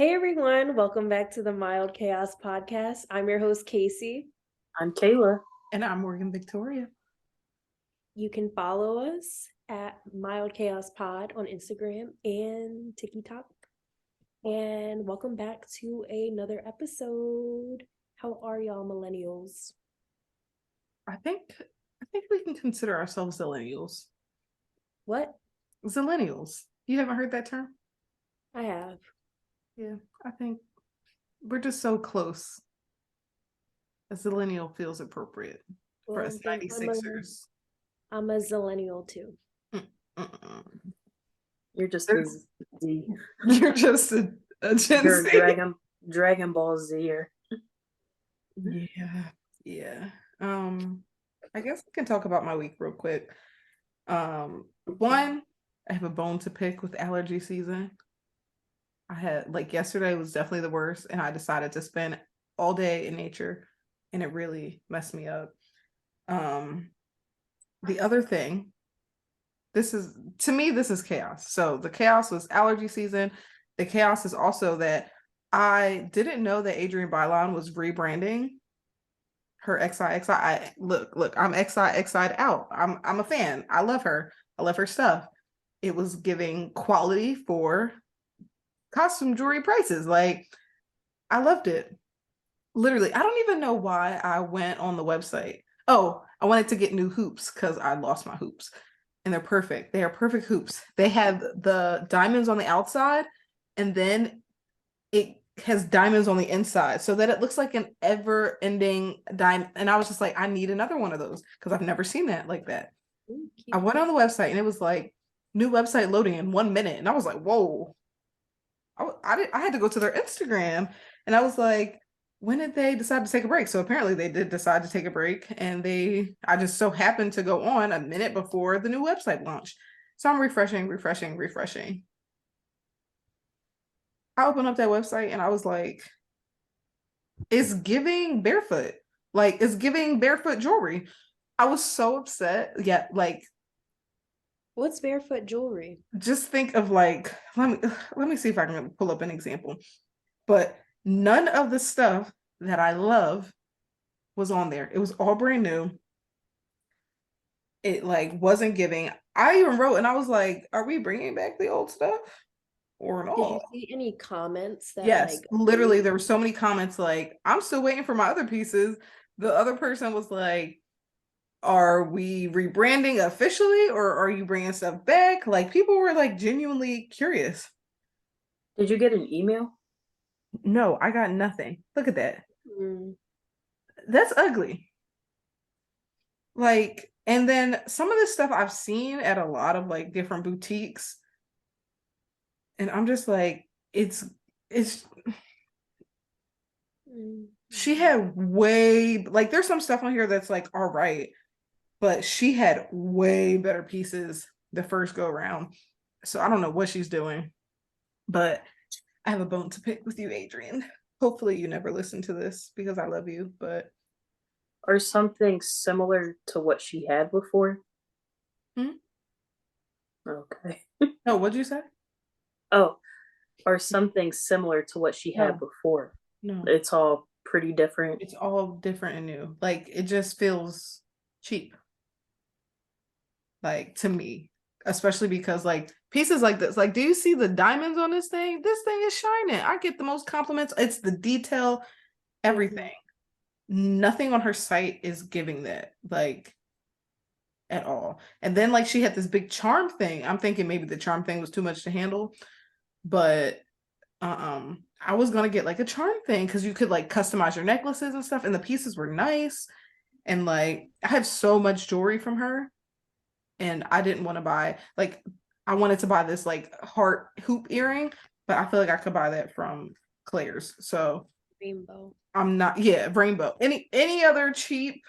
Hey everyone, welcome back to the Mild Chaos Podcast. I'm your host, Casey. I'm Kayla. And I'm Morgan Victoria. You can follow us at Mild Chaos Pod on Instagram and TikTok. And welcome back to another episode. How are y'all, millennials? I think we can consider ourselves zillennials. What? Zillennials. You haven't heard that term? I have. Yeah, I think we're just so close. A zillennial feels appropriate for us 96ers. I'm a zillennial too. You're just a Z. You're just a Gen You're Z. a Dragon Ball Zer. Yeah. I guess I can talk about my week real quick. One, I have a bone to pick with allergy season. I had yesterday was definitely the worst, and I decided to spend all day in nature, and it really messed me up. The other thing, this is chaos. So the chaos was allergy season. The chaos is also that I didn't know that Adrienne Bailon was rebranding her XI. Look, I'm XI out. I'm a fan. I love her. I love her stuff. It was giving quality for costume jewelry prices. I loved it. Literally, I don't even know why I went on the website. Oh, I wanted to get new hoops because I lost my hoops. And they're perfect. They are perfect hoops. They have the diamonds on the outside, and then it has diamonds on the inside so that it looks like an ever-ending diamond. And I was just like, I need another one of those because I've never seen that like that. I went on the website and it was like new website loading in 1 minute. And I was like, whoa. I had to go to their Instagram, and I was like, when did they decide to take a break? So apparently they did decide to take a break, and I just so happened to go on a minute before the new website launched. So I'm refreshing. I opened up that website and I was like, it's giving barefoot. It's giving barefoot jewelry. I was so upset. Yeah, What's barefoot jewelry? just think of let me see if I can pull up an example. But none of the stuff that I love was on there. It was all brand new. It wasn't giving. I even wrote and I was like, are we bringing back the old stuff or not? Did you see any comments that Yes, literally there were so many comments I'm still waiting for my other pieces. The other person was like, are we rebranding officially or are you bringing stuff back? People were genuinely curious. Did you get an email? No, I got nothing. Look at that. That's ugly. And then some of this stuff I've seen at a lot of different boutiques, and I'm just like, it's she had way there's some stuff on here that's all right, but she had way better pieces the first go around. So I don't know what she's doing, but I have a bone to pick with you, Adrienne. Hopefully you never listen to this because I love you, but or something similar to what she had before? Okay. No, what'd you say? Oh, or something similar to what she had before. No. It's all pretty different. It's all different and new. It just feels cheap. To me, especially because pieces like this, do you see the diamonds on this thing? This thing is shining. I get the most compliments. It's the detail, everything. Nothing on her site is giving that at all. And then she had this big charm thing. I'm thinking maybe the charm thing was too much to handle, but I was gonna get a charm thing because you could customize your necklaces and stuff, and the pieces were nice. And I have so much jewelry from her, and I didn't want to buy I wanted to buy this heart hoop earring, but I feel like I could buy that from Claire's. So rainbow. I'm not rainbow. Any other cheap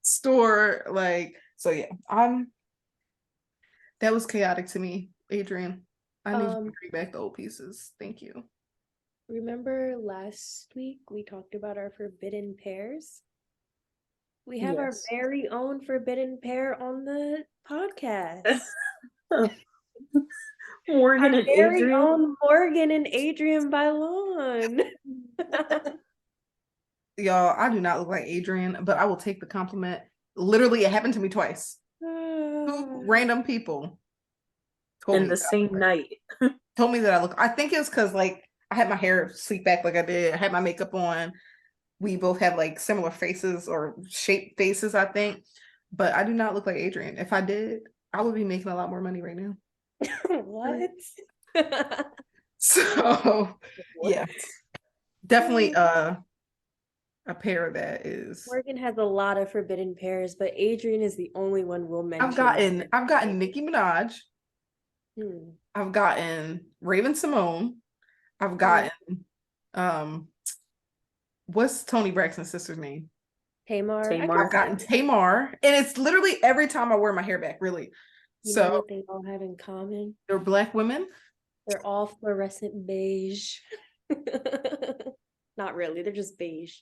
store so yeah. That was chaotic to me, Adrienne. I need you to bring back the old pieces. Thank you. Remember last week we talked about our forbidden pairs? We have our very own forbidden pair on the podcast. Morgan Our and very Adrian. own Morgan and Adrian Bailon. Y'all, I do not look like Adrian, but I will take the compliment. Literally, it happened to me twice. Two random people told In me the that I same look like- night. told me that I look. I think it was because like I had my hair sleek back like I did. I had my makeup on. We both have like similar faces or shaped faces, I think. But I do not look like Adrian. If I did, I would be making a lot more money right now. What? So yeah, definitely a pair that is. Morgan has a lot of forbidden pairs, but Adrian is the only one we'll mention. I've gotten Nicki Minaj. Hmm. I've gotten Raven Simone. I've gotten what's Tony Braxton's sister's name? Tamar. Tamar. I've gotten Tamar. And it's literally every time I wear my hair back, really. You know So what they all have in common? they're Black women. They're all fluorescent beige. Not really, they're just beige.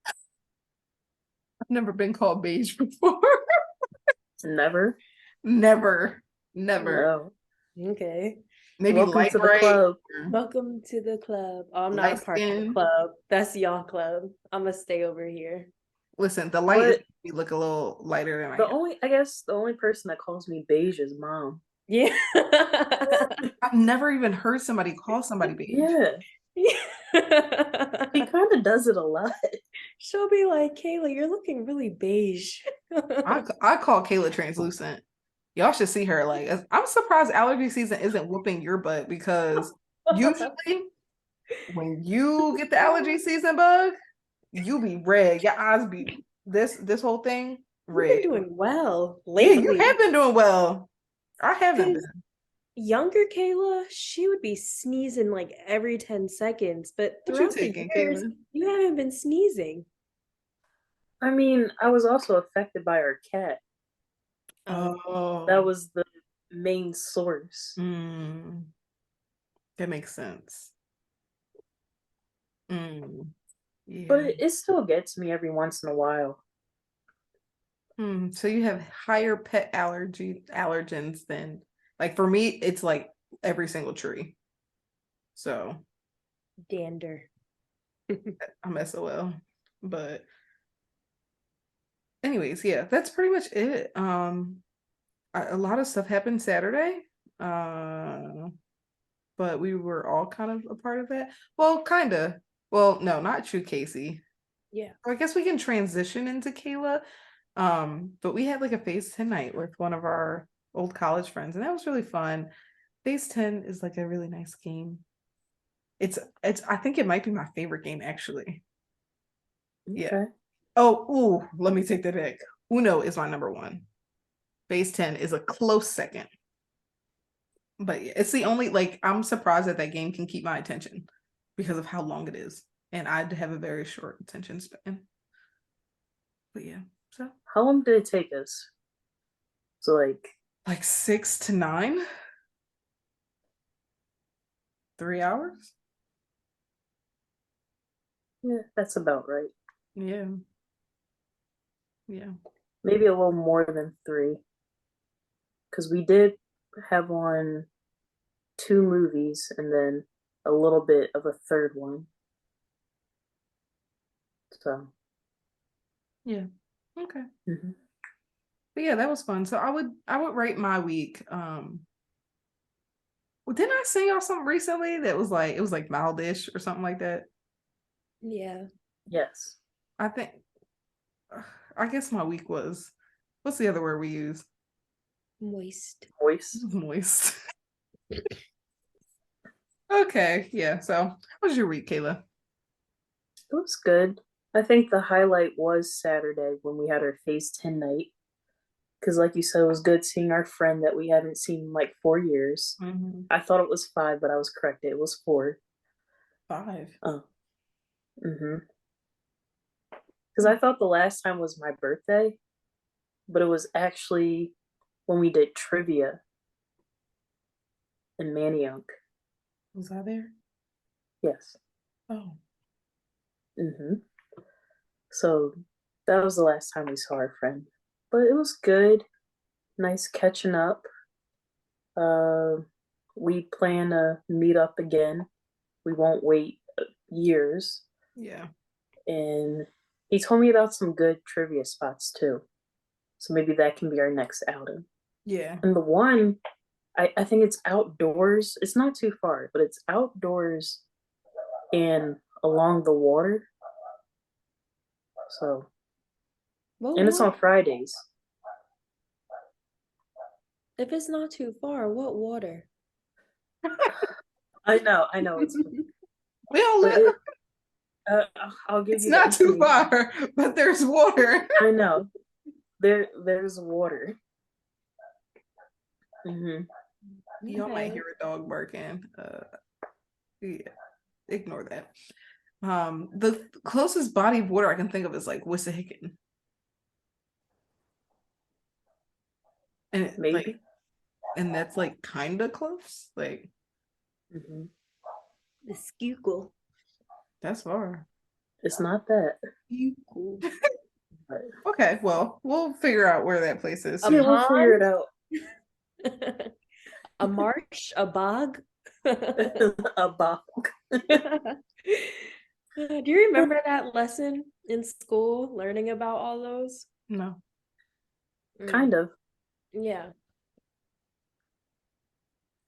I've never been called beige before. Never. Never. No. Okay. Maybe Welcome light to the gray. club. Welcome to the club. Oh, I'm not Light a part of the skin. club. That's y'all club. I'm gonna stay over here. Listen, the light What? is you look a little lighter than I The am. only person that calls me beige is mom. Yeah. I've never even heard somebody call somebody beige. Yeah. He kind of does it a lot. She'll be like, Kayla, you're looking really beige. I call Kayla translucent. Y'all should see her. Like, I'm surprised allergy season isn't whooping your butt because usually when you get the allergy season bug, you be red. Your eyes be this whole thing You've red. been doing well Yeah, lately. you have been doing well. I haven't been. Younger Kayla, she would be sneezing like every 10 seconds, but What you throughout the taking, years, Kayla? you haven't been sneezing. I mean, I was also affected by our cat. Oh, That was the main source. that makes sense. Yeah. But it still gets me every once in a while. So you have higher pet allergens than like for me, it's like every single tree. So Dander. I'm SOL. But anyways, yeah, that's pretty much it. A lot of stuff happened Saturday. But we were all kind of a part of that. Well, kind of. Well, no, not true, Casey. Yeah. So I guess we can transition into Kayla. But we had like a phase 10 night with one of our old college friends, and that was really fun. Phase 10 is like a really nice game. It's I think it might be my favorite game actually. Yeah. Okay. Oh, let me take that back. Uno is my number one. Phase 10 is a close second. But yeah, it's the only like I'm surprised that game can keep my attention because of how long it is. And I have a very short attention span. But yeah, so How long did it take us? So like 6 to 9, 3 hours. Yeah, that's about right. Yeah. Maybe a little more than 3. Because we did have on 2 movies and then a little bit of a third one. So Yeah. Okay. mm-hmm. But yeah, that was fun. So I would rate my week. Well, didn't I send y'all something recently that was like it was like mildish or something like that? Yeah. Yes. I think I guess my week was what's the other word we use? Moist. Moist. Okay, yeah. So what was your week, Kayla? It was good. I think the highlight was Saturday when we had our phase 10 night. Because, like you said, it was good seeing our friend that we haven't seen in like 4 years. Mm-hmm. I thought it was 5, but I was corrected. It was 4. 5. Oh. Mm-hmm. Because I thought the last time was my birthday, but it was actually when we did trivia in Manayunk. Was I there? Yes. Oh. Mm-hmm. So that was the last time we saw our friend. But it was good. Nice catching up. we plan to meet up again. We won't wait years. Yeah. And he told me about some good trivia spots too. So maybe that can be our next outing. Yeah. And the one, I think it's outdoors. It's not too far, but it's outdoors and along the water. So, What and it's water? on Fridays. If it's not too far, what water? I know, it's, We don't but live. I'll give It's you the not too information. far, but there's water. I know. There's water. Mm-hmm. Y'all might Okay. hear a dog barking. Yeah, ignore that. The closest body of water I can think of is like Wissahickon. And Maybe. and that's like kind of close. Like, Mm-hmm. The Schuylkill. that's far. It's not that. Schuylkill. But Okay, well, we'll figure out where that place is A yeah, soon. we'll figure it pond? out. A marsh? A bog? A bog. Do you remember that lesson in school, learning about all those? No. Kind of. Yeah.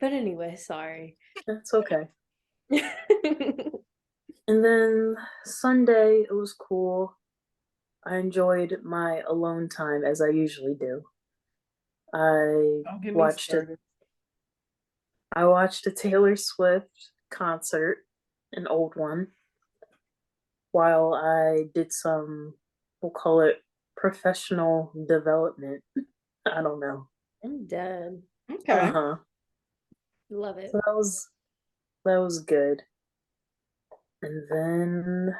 But anyway, sorry. That's okay. And then Sunday, it was cool. I enjoyed my alone time as I usually do. I Don't get me watched it. started. I watched a Taylor Swift concert, an old one, while I did some, we'll call it professional development. I don't know. I'm dead. Okay. Uh-huh. Love it. So that was good. And then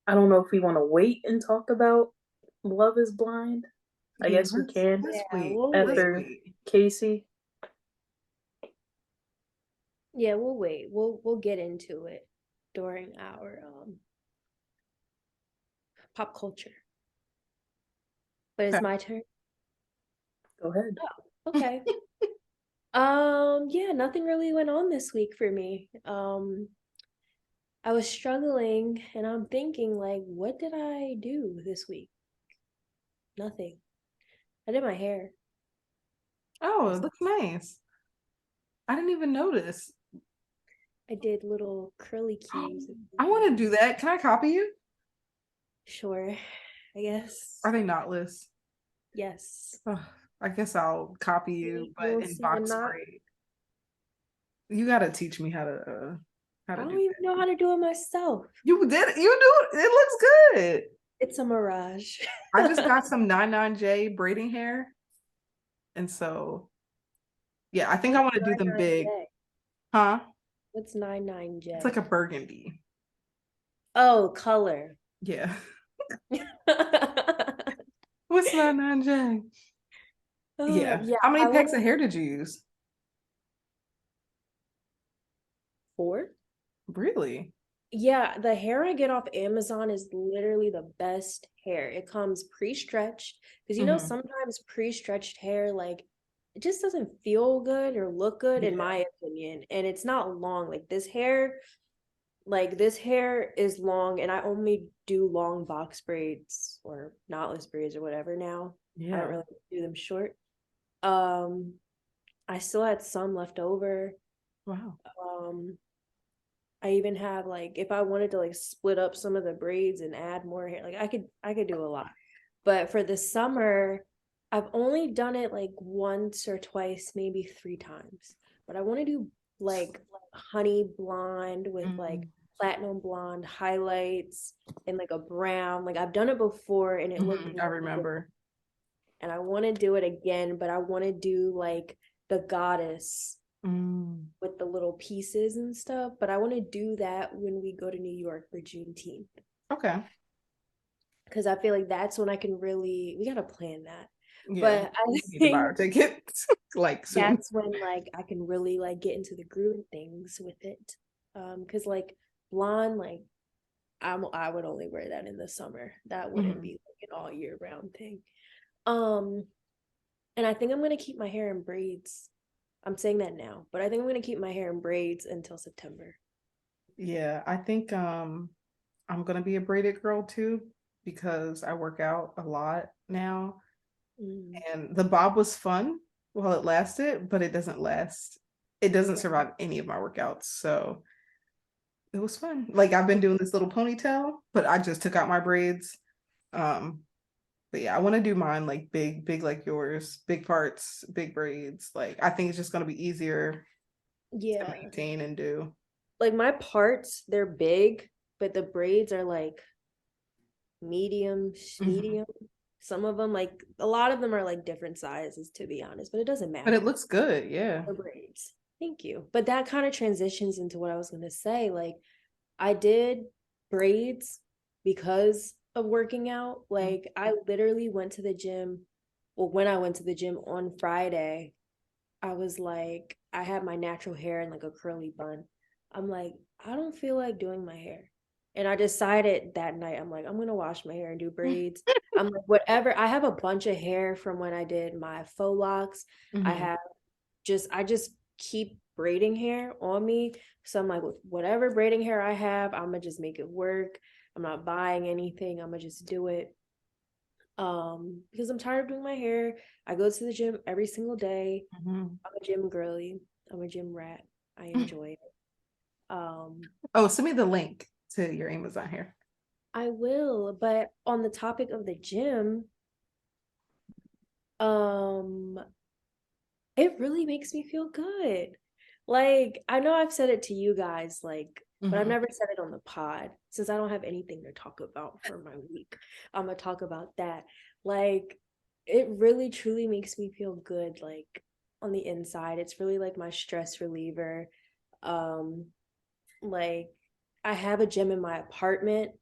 I don't know if we want to wait and talk about Love is Blind. I Yeah, guess we can let's Yeah, wait. we'll Let's wait. after wait. Casey. Yeah, we'll wait. We'll get into it during our pop culture. But it's Okay. my turn. Go ahead. Okay. Yeah, nothing really went on this week for me. I was struggling and I'm thinking like, what did I do this week? Nothing. I did my hair. Oh, it looks nice. I didn't even notice. I did little curly cues. I want to do that. Can I copy you? Sure, I guess. Are they knotless? Yes. Ugh, I guess I'll copy you, You but don't in see a box knot? braid. You gotta teach me how I to don't do even that. know how to do it myself. You did it. You do it. It looks good. It's a mirage. I just got some 99J braiding hair. And so, yeah, I think I want to do them big. 99J. Huh? What's 99J? It's like a burgundy. Oh, color. Yeah. What's 99J? Yeah. Yeah, How many I packs want of hair did you use? 4. Really? Yeah, the hair I get off Amazon is literally the best hair. It comes pre-stretched because Mm-hmm. sometimes pre-stretched hair like it just doesn't feel good or look good in Yeah. my opinion, and it's not long. Like this hair is long, and I only do long box braids or knotless braids or whatever now. I don't Yeah. really do them short. Um, I still had some left over. Wow. Um, I even have like if I wanted to like split up some of the braids and add more hair, like I could do a lot. But for the summer, I've only done it like once or twice, maybe 3 times. But I want to do like honey blonde with like platinum blonde highlights and like a brown. Like I've done it before and it looked I really good. remember. And I want to do it again, but I want to do like the goddess with the little pieces and stuff. But I want to do that when we go to New York for Juneteenth. Okay. Because I feel like that's when I can really, we got to plan that. Yeah. But I We need to buy our think tickets like soon. that's when like I can really like get into the groove of things with it. Because like blonde, like I would only wear that in the summer. That wouldn't be like an all year round thing. Um, and I think I'm gonna keep my hair in braids. I'm saying that now, but I think I'm gonna keep my hair in braids until September. Yeah, I think I'm gonna be a braided girl too because I work out a lot now. Mm, And the bob was fun while it lasted, but it doesn't last. It doesn't right. survive any of my workouts. So it was fun. Like I've been doing this little ponytail, but I just took out my braids. Um, but yeah, I want to do mine like big, big like yours, big parts, big braids. Like I think it's just gonna be easier to Yeah. maintain and do. Like my parts, they're big, but the braids are like Mhm. medium. Some of them, like a lot of them are like different sizes, to be honest, but it doesn't But it matter. looks good, yeah. The braids. Thank you. But that kind of transitions into what I was gonna say. Like I did braids because of working out. Like I literally went to the gym. Well, when I went to the gym on Friday, I was like, I had my natural hair in like a curly bun. I'm like, I don't feel like doing my hair. And I decided that night, I'm like, I'm gonna wash my hair and do braids. I'm like, whatever. I have a bunch of hair from when I did my faux locks. I Mhm. have I just keep braiding hair on me. So I'm like, with whatever braiding hair I have, I'm gonna just make it work. I'm not buying anything. I'm gonna just do it. Because I'm tired of doing my hair. I go to the gym every single day. Mhm. I'm a gym girly. I'm a gym rat. I enjoy it. Um, Oh, send me the link to your Amazon hair. I will, but on the topic of the gym, um, it really makes me feel good. Like, I know I've said it to you guys, like, but I've Mhm. never said it on the pod since I don't have anything to talk about for my week. I'm gonna talk about that. Like, it really truly makes me feel good, like on the inside. It's really like my stress reliever. Um, like I have a gym in my apartment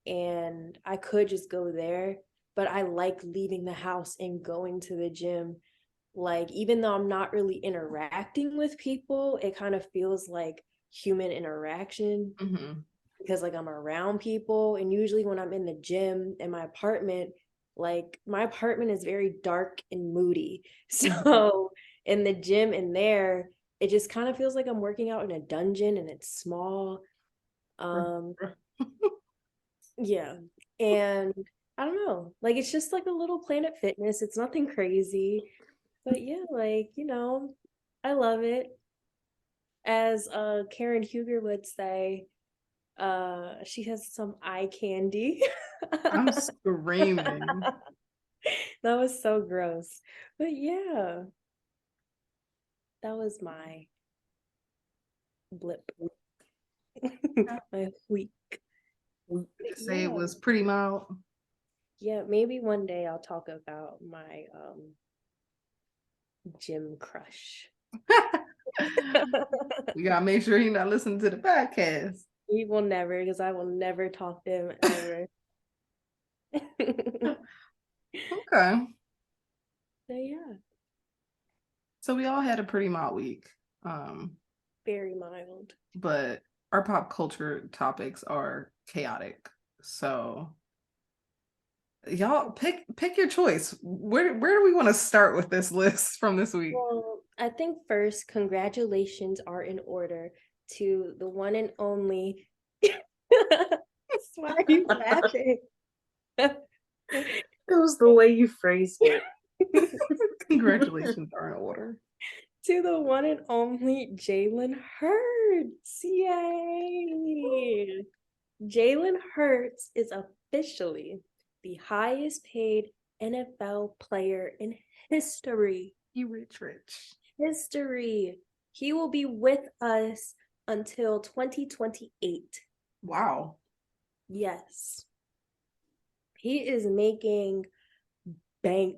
and I could just go there, but I like leaving the house and going to the gym. Like, even though I'm not really interacting with people, it kind of feels like human interaction Mhm. because, like, I'm around people. And usually, when I'm in the gym in my apartment, like, my apartment is very dark and moody. Mhm. So, in the gym in there, it just kind of feels like I'm working out in a dungeon and it's small. Um, yeah. And I don't know, like it's just like a little Planet Fitness. It's nothing crazy. But yeah, like, I love it. As Karen Huger would say, she has some eye candy. I'm screaming. That was so gross. But yeah, that was my blip. My week. Would But you say it yeah. was pretty mild? Yeah, maybe one day I'll talk about my gym crush. You gotta make sure you're not listening to the podcast. He will never, because I will never talk to him ever. Okay. So yeah, So we all had a pretty mild week. Um, very mild. but our pop culture topics are chaotic. So y'all pick your choice. Where do we want to start with this list from this week? Well, I think first, congratulations are in order to the one and only. Why are you laughing? It was the way you phrased it. Congratulations are in order. To the one and only Jalen Hurts. Yay! Jalen Hurts is officially the highest paid NFL player in history. You rich. History. He will be with us until 2028. Wow. Yes. He is making bank,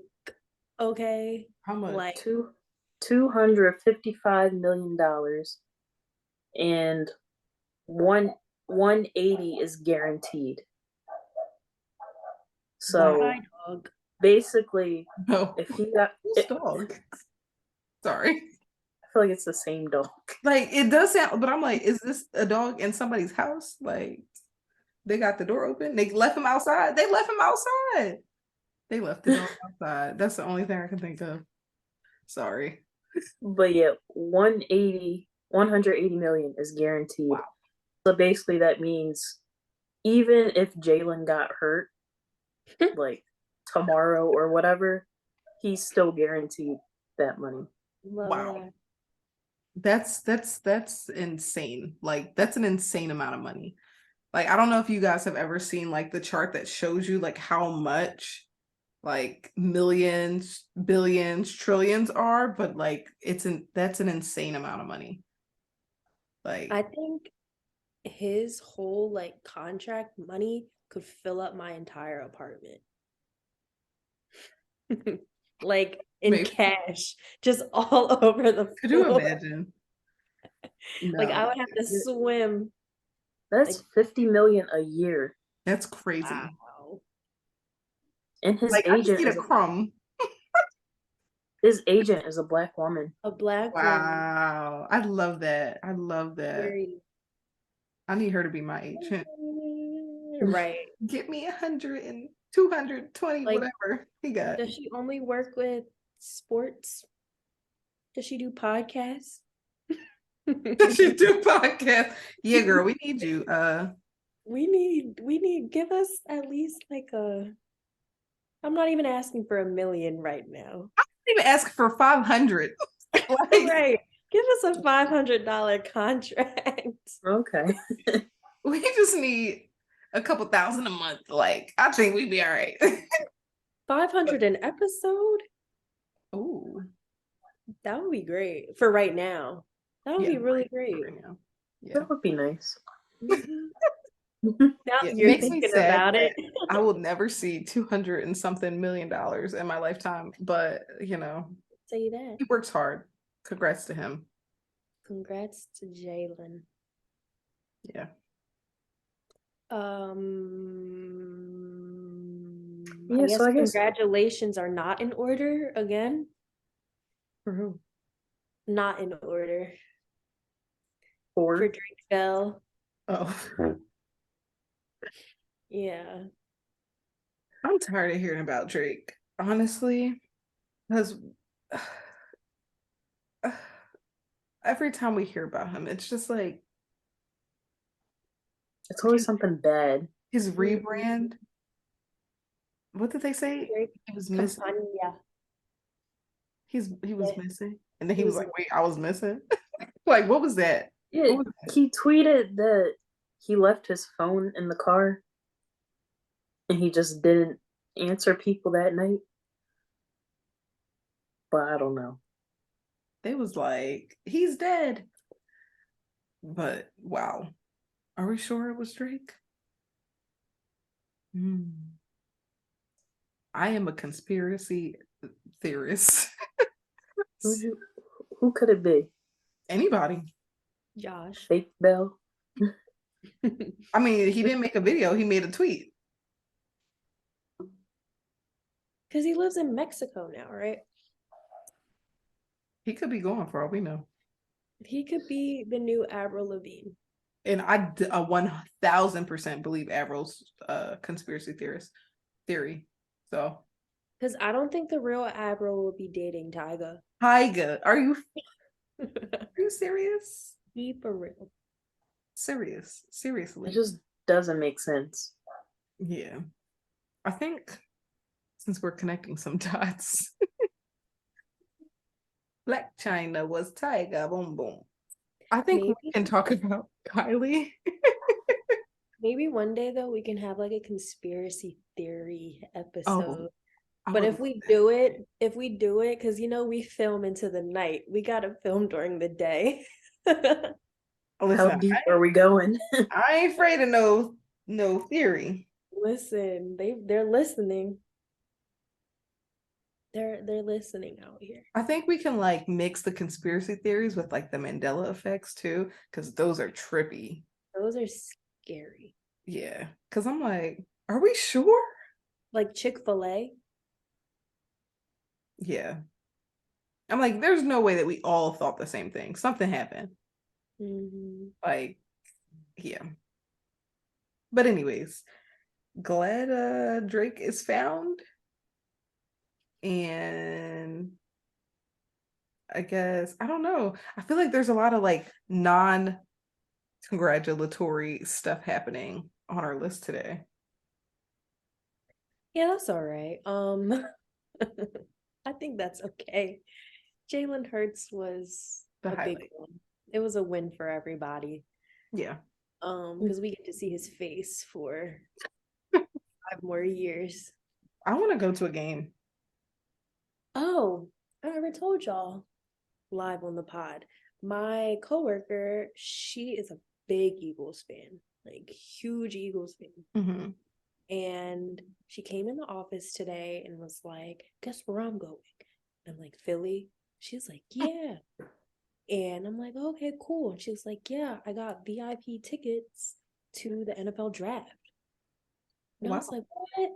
okay? How much? Like, $255 million, and 180 is guaranteed. wow, So dog. basically, No. if he got, Whose dog? Sorry. I feel like it's the same dog. Like it does sound, but I'm like, is this a dog in somebody's house? Like they got the door open. They left him outside. They left him outside. They left the dog outside. That's the only thing I can think of. Sorry. But yeah, 180 million is guaranteed. Wow. So basically that means even if Jalen got hurt like tomorrow or whatever, he's still guaranteed that money. Love Wow. that. That's insane. Like that's an insane amount of money. Like I don't know if you guys have ever seen like the chart that shows you like how much like millions, billions, trillions are, but like that's an insane amount of money. Like I think his whole like contract money could fill up my entire apartment. Like in maybe cash, just all over the could you floor. imagine? Like I No. would have to swim. That's Like 50 million a year. That's crazy. wow. And Like I just need a crumb. his agent is a black woman. A black woman. Wow. I love that. I love that. Very I need her to be my agent. right. Get me 100 and 220, Like, whatever he got. does she only work with sports? Does she do podcasts? Does she do podcast? Yeah, girl, we need you. we need give us at least like I'm not even asking for 1 million right now. I didn't even ask for 500. Like, Right. Give us a $500 contract. Okay. we just need a couple thousand a month. Like, I think we'd be all right. 500 an episode? Ooh. That would be great for right now. That would Yeah, be really for great. right now. Yeah. That would be nice. Mhm. Now Yeah, it you're makes me thinking sad about it. I will never see 200 and something million in my lifetime, but Say that. he works hard. Congrats to him. Congrats to Jalen. Yeah. I Yeah, guess so I guess congratulations are not in order again. For who? Not in order for for Drake Bell. Oh. Yeah. I'm tired of hearing about Drake, honestly, because every time we hear about him, it's just like it's always something bad. his rebrand. What did they say? Drake He was missing. Campania. He was Yeah. missing, and then he He was was like, "Wait, I was missing." Like, what was that? Yeah, What was that? he tweeted that he left his phone in the car and he just didn't answer people that night. But I don't know. They was like, "He's dead." But wow, are we sure it was Drake? I am a conspiracy theorist. Who could it be? Anybody. Josh. Fake Bell? I mean, he didn't make a video, he made a tweet. Because he lives in Mexico now, right? He could be going for all we know. He could be the new Avril Lavigne. And I 1000% believe Avril's conspiracy theory. So Because I don't think the real Avril will be dating Tyga. Tyga, are you serious? Be for real. Seriously. It just doesn't make sense. Yeah. I think since we're connecting some dots, Black China was Tyga, boom boom. I think Maybe. we can talk about Kylie. Maybe one day though we can have like a conspiracy theory episode. But if we do it, because we film into the night, we gotta film during the day. Listen, how deep are we going? I ain't afraid of no theory. Listen, they're listening. They're listening out here. I think we can like mix the conspiracy theories with like the Mandela effects too, because those are trippy. Those are scary. Yeah, because I'm like, are we sure? Like Chick-fil-A. Yeah. I'm like, there's no way that we all thought the same thing. Something happened. Like, yeah. But anyways, glad Drake is found. And I guess. I don't know. I feel like there's a lot of like non-congratulatory stuff happening on our list today. Yeah, that's all right. I think that's okay. Jalen Hurts was The a big highlight. one. It was a win for everybody. Yeah. Because we get to see his face for 5 more years. I want to go to a game. Oh, I never told y'all live on the pod. My coworker, she is a big Eagles fan, like huge Eagles fan. Mm-hmm. And she came in the office today and was like, guess where I'm going? I'm like, Philly. She's like, yeah. And I'm like, okay, cool. And she's like, yeah, I got VIP tickets to the NFL draft. And I Wow. was like, what?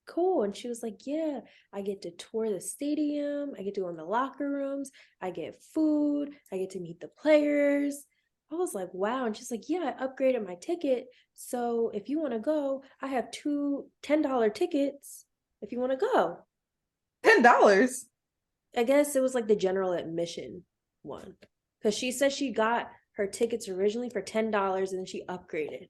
Cool. And she was like, yeah, I get to tour the stadium. I get to go in the locker rooms. I get food. I get to meet the players. I was like, wow. And she's like, yeah, I upgraded my ticket. So if you want to go, I have two $10 tickets if you want to go. $10. I guess it was like the general admission one. Because she said she got her tickets originally for $10 and then she upgraded.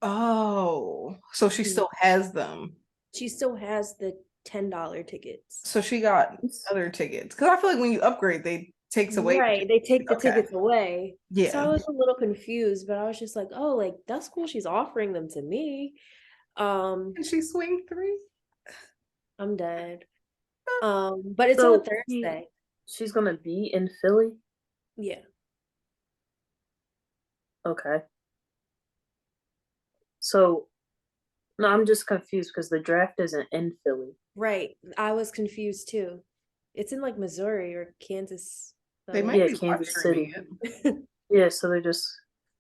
Oh, so she still has them. She still has the $10 tickets. So she got other tickets. Because I feel like when you upgrade, they takes away. Right, they take the Okay. tickets away. So I Yeah. was a little confused, but I was just like, oh, like that's cool. She's offering them to me. Can she swing three? I'm dead. But it's on a So Thursday. she's gonna be in Philly? Yeah. Okay. So no, I'm just confused because the draft isn't in Philly. Right. I was confused too. It's in like Missouri or Kansas. They So might Yeah, be live Kansas streaming City. it. Yeah, so they're just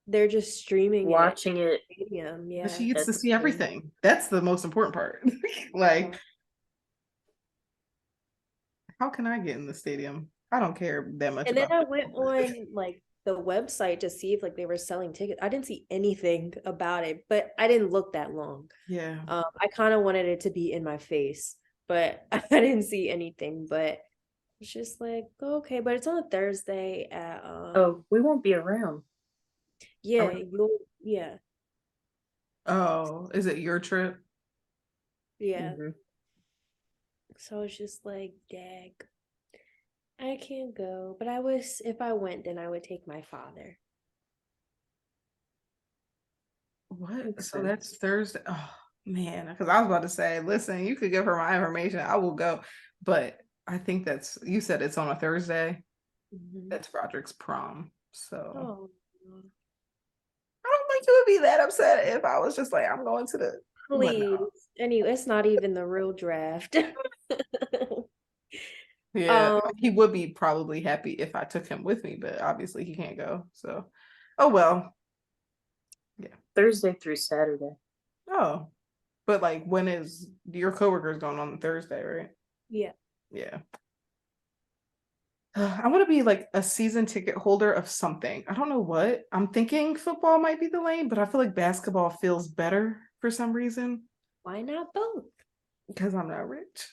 they're just streaming it at watching it stadium. But Yeah. she gets at to the see stadium. everything. That's the most important part. Like, how can I get in the stadium? I don't care that much And then about I went football. on like the website to see if like they were selling tickets. I didn't see anything about it, but I didn't look that long. Yeah. I kind of wanted it to be in my face, but I didn't see anything. But it's just like okay, but it's on a Thursday at Oh, we won't be around. yeah, Around. yeah, Oh, is it your trip? yeah. Mhm. So it's just like dag. I can't go, but I was if I went, then I would take my father. What? Makes So sense. that's Thursday. Oh man, because I was about to say, listen, you could give her my information. I will go. But I think that's you said it's on a Thursday. Mhm. That's Roderick's prom. So Oh, I don't think you would be that upset if I was just like, I'm going to the but no. please. Anyway, it's not even the real draft. Yeah, um, he would be probably happy if I took him with me, but obviously he can't go. So, oh well. Yeah. Thursday through Saturday. Oh, but like, when is your coworker's going on Thursday, right? yeah. Yeah. I want to be like a season ticket holder of something. I don't know what. I'm thinking football might be the lane, but I feel like basketball feels better for some reason Why not both? because I'm not rich.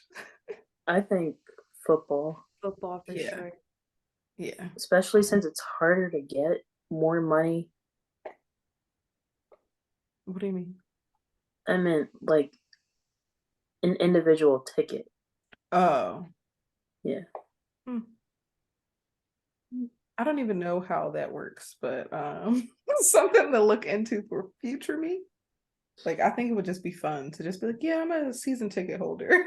I think football, Football for Yeah. sure. Yeah. especially since it's harder to get more money. What do you mean? I meant like an individual ticket. Oh. Yeah. Hmm. I don't even know how that works, but something to look into for future me. Like, I think it would just be fun to just be like, yeah, I'm a season ticket holder.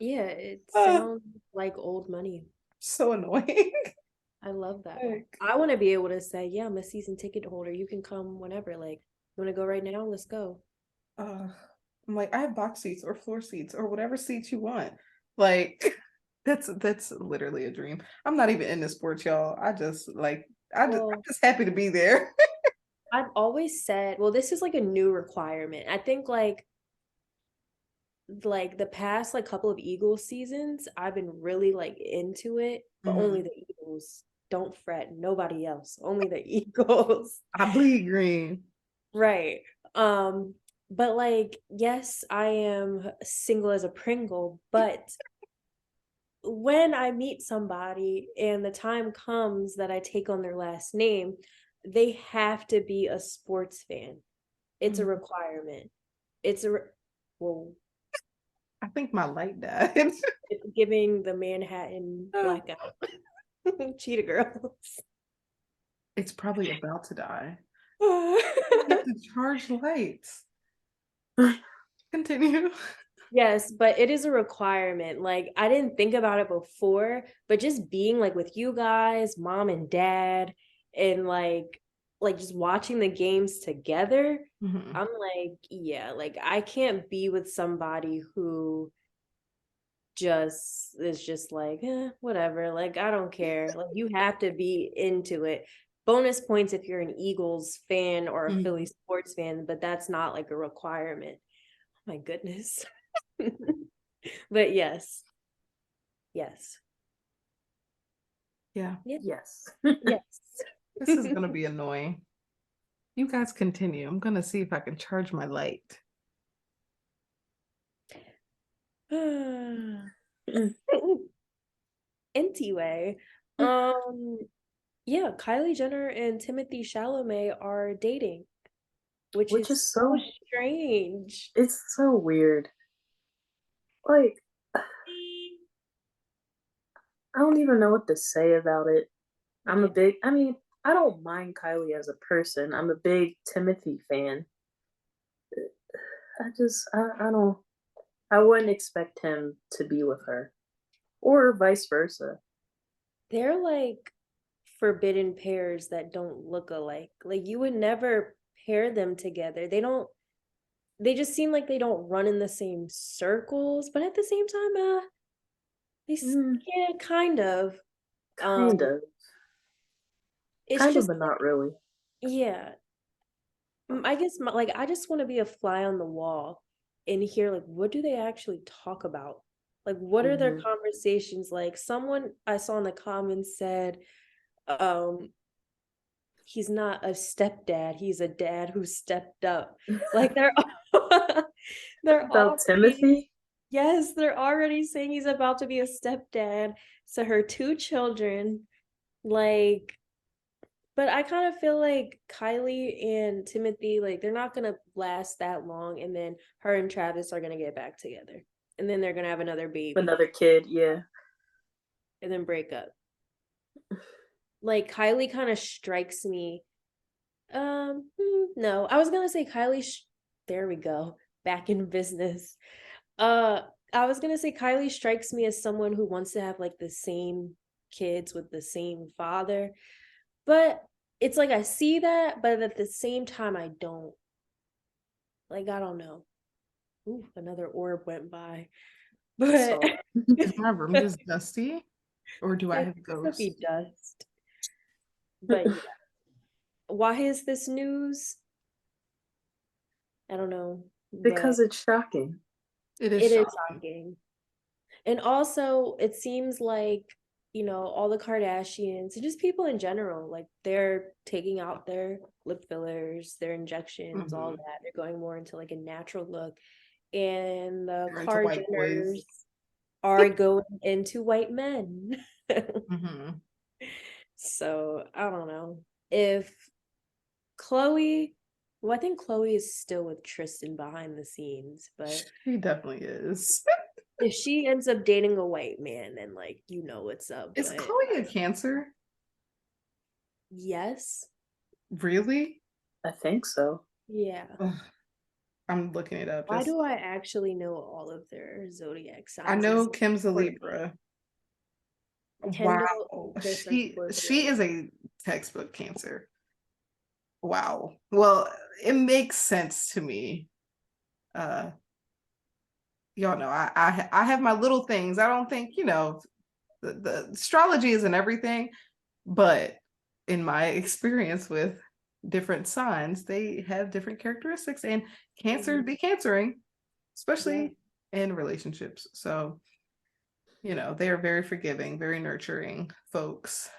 Yeah, it uh, sounds like old money. so annoying. I love that. Like, I want to be able to say, yeah, I'm a season ticket holder. You can come whenever. Like, you want to go right now? Let's go. uh, I'm like, I have box seats or floor seats or whatever seats you want. Like, that's literally a dream. I'm not even into sports, y'all. I'm Well, just happy to be there. I've always said, well, this is like a new requirement. I think like the past like couple of Eagles seasons, I've been really like into it, but only Mhm. the Eagles. Don't fret, nobody else. Only the Eagles. I bleed green. Right. But like, yes, I am single as a Pringle, but when I meet somebody and the time comes that I take on their last name, they have to be a sports fan. It's a requirement. It's a well, I think my light died. it's giving the Manhattan blackout. Cheetah girls. It's probably about to die. You have to charge lights. Continue. Yes, but it is a requirement. Like I didn't think about it before, but just being like with you guys, mom and dad, and like just watching the games together, Mhm. I'm like, yeah, like I can't be with somebody who just is just like, whatever, like I don't care. Like you have to be into it. Bonus points if you're an Eagles fan or a Philly sports fan, but that's not like a requirement. Oh my goodness. But yes. Yes. Yeah. Yes. Yes. This is going to be annoying. You guys continue. I'm going to see if I can charge my light. Anyway, yeah, Kylie Jenner and Timothy Chalamet are dating, which Which is is so so, strange. it's so weird. Like, I don't even know what to say about it. I'm a Yeah. big, I mean, I don't mind Kylie as a person. I'm a big Timothy fan. I don't, I wouldn't expect him to be with her or vice versa. They're like forbidden pairs that don't look alike. Like you would never pair them together. They just seem like they don't run in the same circles, but at the same time, Mm, yeah, kind of. Um, kind of. it's Kind of, just but like, not really. yeah, I guess like I just want to be a fly on the wall and hear like what do they actually talk about? Like what are their Hmm. conversations like? Someone I saw in the comments said, um, he's not a stepdad, he's a dad who stepped up. Like they're About already Timothy? yes, they're already saying he's about to be a stepdad to her two children. Like but I kind of feel like Kylie and Timothy, like they're not gonna last that long, and then her and Travis are gonna get back together, and then they're gonna have another baby, Another kid, yeah. and then break up. Like Kylie kind of strikes me. No, I was gonna say Kylie. There we go, back in business. Uh, I was gonna say Kylie strikes me as someone who wants to have like the same kids with the same father. But it's like I see that, but at the same time, I don't. Like, I don't know. Ooh, another orb went by. But So, Is my room just dusty? Or do I it have could be ghosts? dust. But yeah. Why is this news? I don't know. But because it's shocking. It is it is shocking. shocking. And also, it seems like, all the Kardashians and just people in general, like they're taking out their lip fillers, their injections, all Mhm. that. They're going more into like a natural look. And the They're into car white boys. Jenners are going into white men. Mhm. So I don't know. If Chloe, well, I think Chloe is still with Tristan behind the scenes, but She definitely is. if she ends up dating a white man, then like what's up. Is But Chloe a Cancer? yes, Really? I think so. yeah. Ugh, I'm looking it up. Why Just do I actually know all of their zodiac I signs? know Is Kim's a Scorpio. Libra. Kendall Wow. and Chris are She Scorpios. is a textbook Cancer. Wow. Well, it makes sense to me. Uh y'all know I have my little things. I don't think, the astrology isn't everything, but in my experience with different signs, they have different characteristics, and Cancer Mhm. be cancering, Yeah, especially in relationships. So, they are very forgiving, very nurturing folks.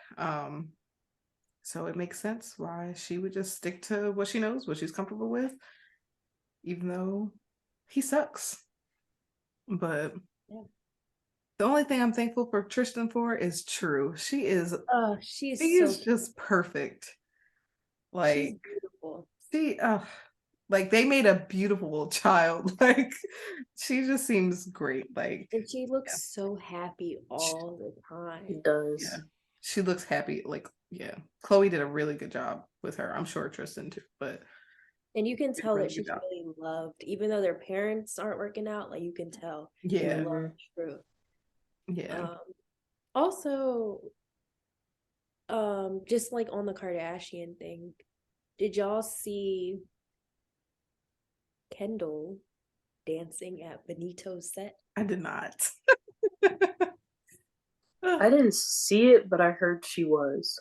So it makes sense why she would just stick to what she knows, what she's comfortable with, even though he sucks. But yeah. The only thing I'm thankful for Tristan for is True. She is Oh, she she's so is just perfect. she's Like beautiful. she like they made a beautiful child. Like she just seems great. Like And she yeah, looks so happy all the He time. yeah. does. She looks happy. Like, yeah. Chloe did a really good job with her. I'm sure Tristan too, but And you can did a tell really that good she's job. really loved, even though their parents aren't working out, like you can tell they Yeah. love Hmm. True. Yeah. Um, also, just like on the Kardashian thing, did y'all see Kendall dancing at Benito's set? I did not. I didn't see it, but I heard she was.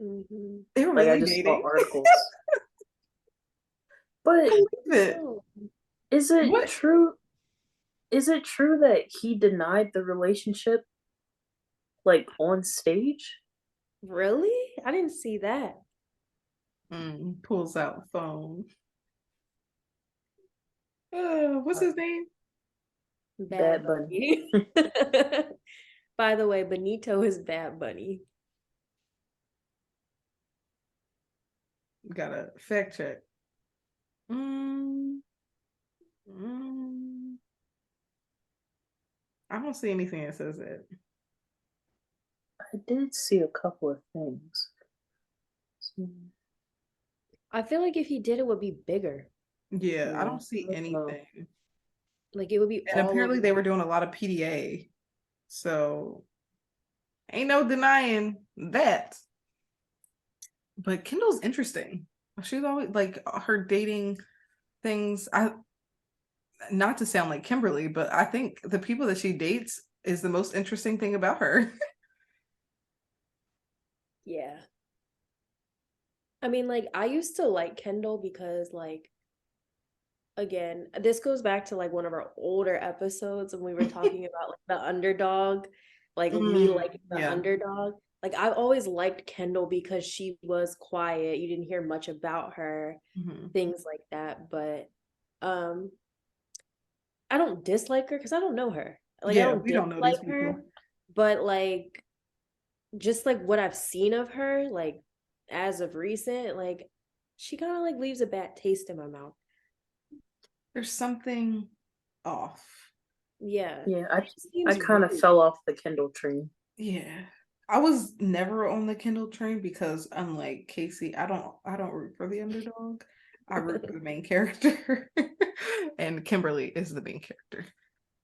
Mm-hmm. They were Like I really just saw dating. articles. I But believe it. No. is it What? true? Is it true that he denied the relationship like on stage? Really? I didn't see that. Pulls out phone. What's his name? Bad Bad Bunny. Bunny. By the way, Benito is Bad Bunny. Gotta fact check. Mm, mm, I don't see anything that says it. I did see a couple of things. I feel like if he did, it would be bigger. Yeah, I Yeah, don't see I don't know. anything. Like it would be And all over. apparently they were doing a lot of PDA. So ain't no denying that. But Kendall's interesting. She's always like her dating things. I not to sound like Kimberly, but I think the people that she dates is the most interesting thing about her. Yeah. I mean, like I used to like Kendall because like again, this goes back to like one of our older episodes when we were talking about like the underdog, like me liking the Yeah. underdog. Like I've always liked Kendall because she was quiet. You didn't hear much about her, Mhm. things like that. But um I don't dislike her because I don't know her. Like I Yeah, don't we don't know these dislike people. her, but like just like what I've seen of her, like as of recent, like she kind of like leaves a bad taste in my mouth. There's something off. Yeah, Yeah, she I seems kind of rude. fell off the Kindle train. Yeah. I was never on the Kindle train because unlike Casey, I don't root for the underdog. I root for the main character. And Kimberly is the main character.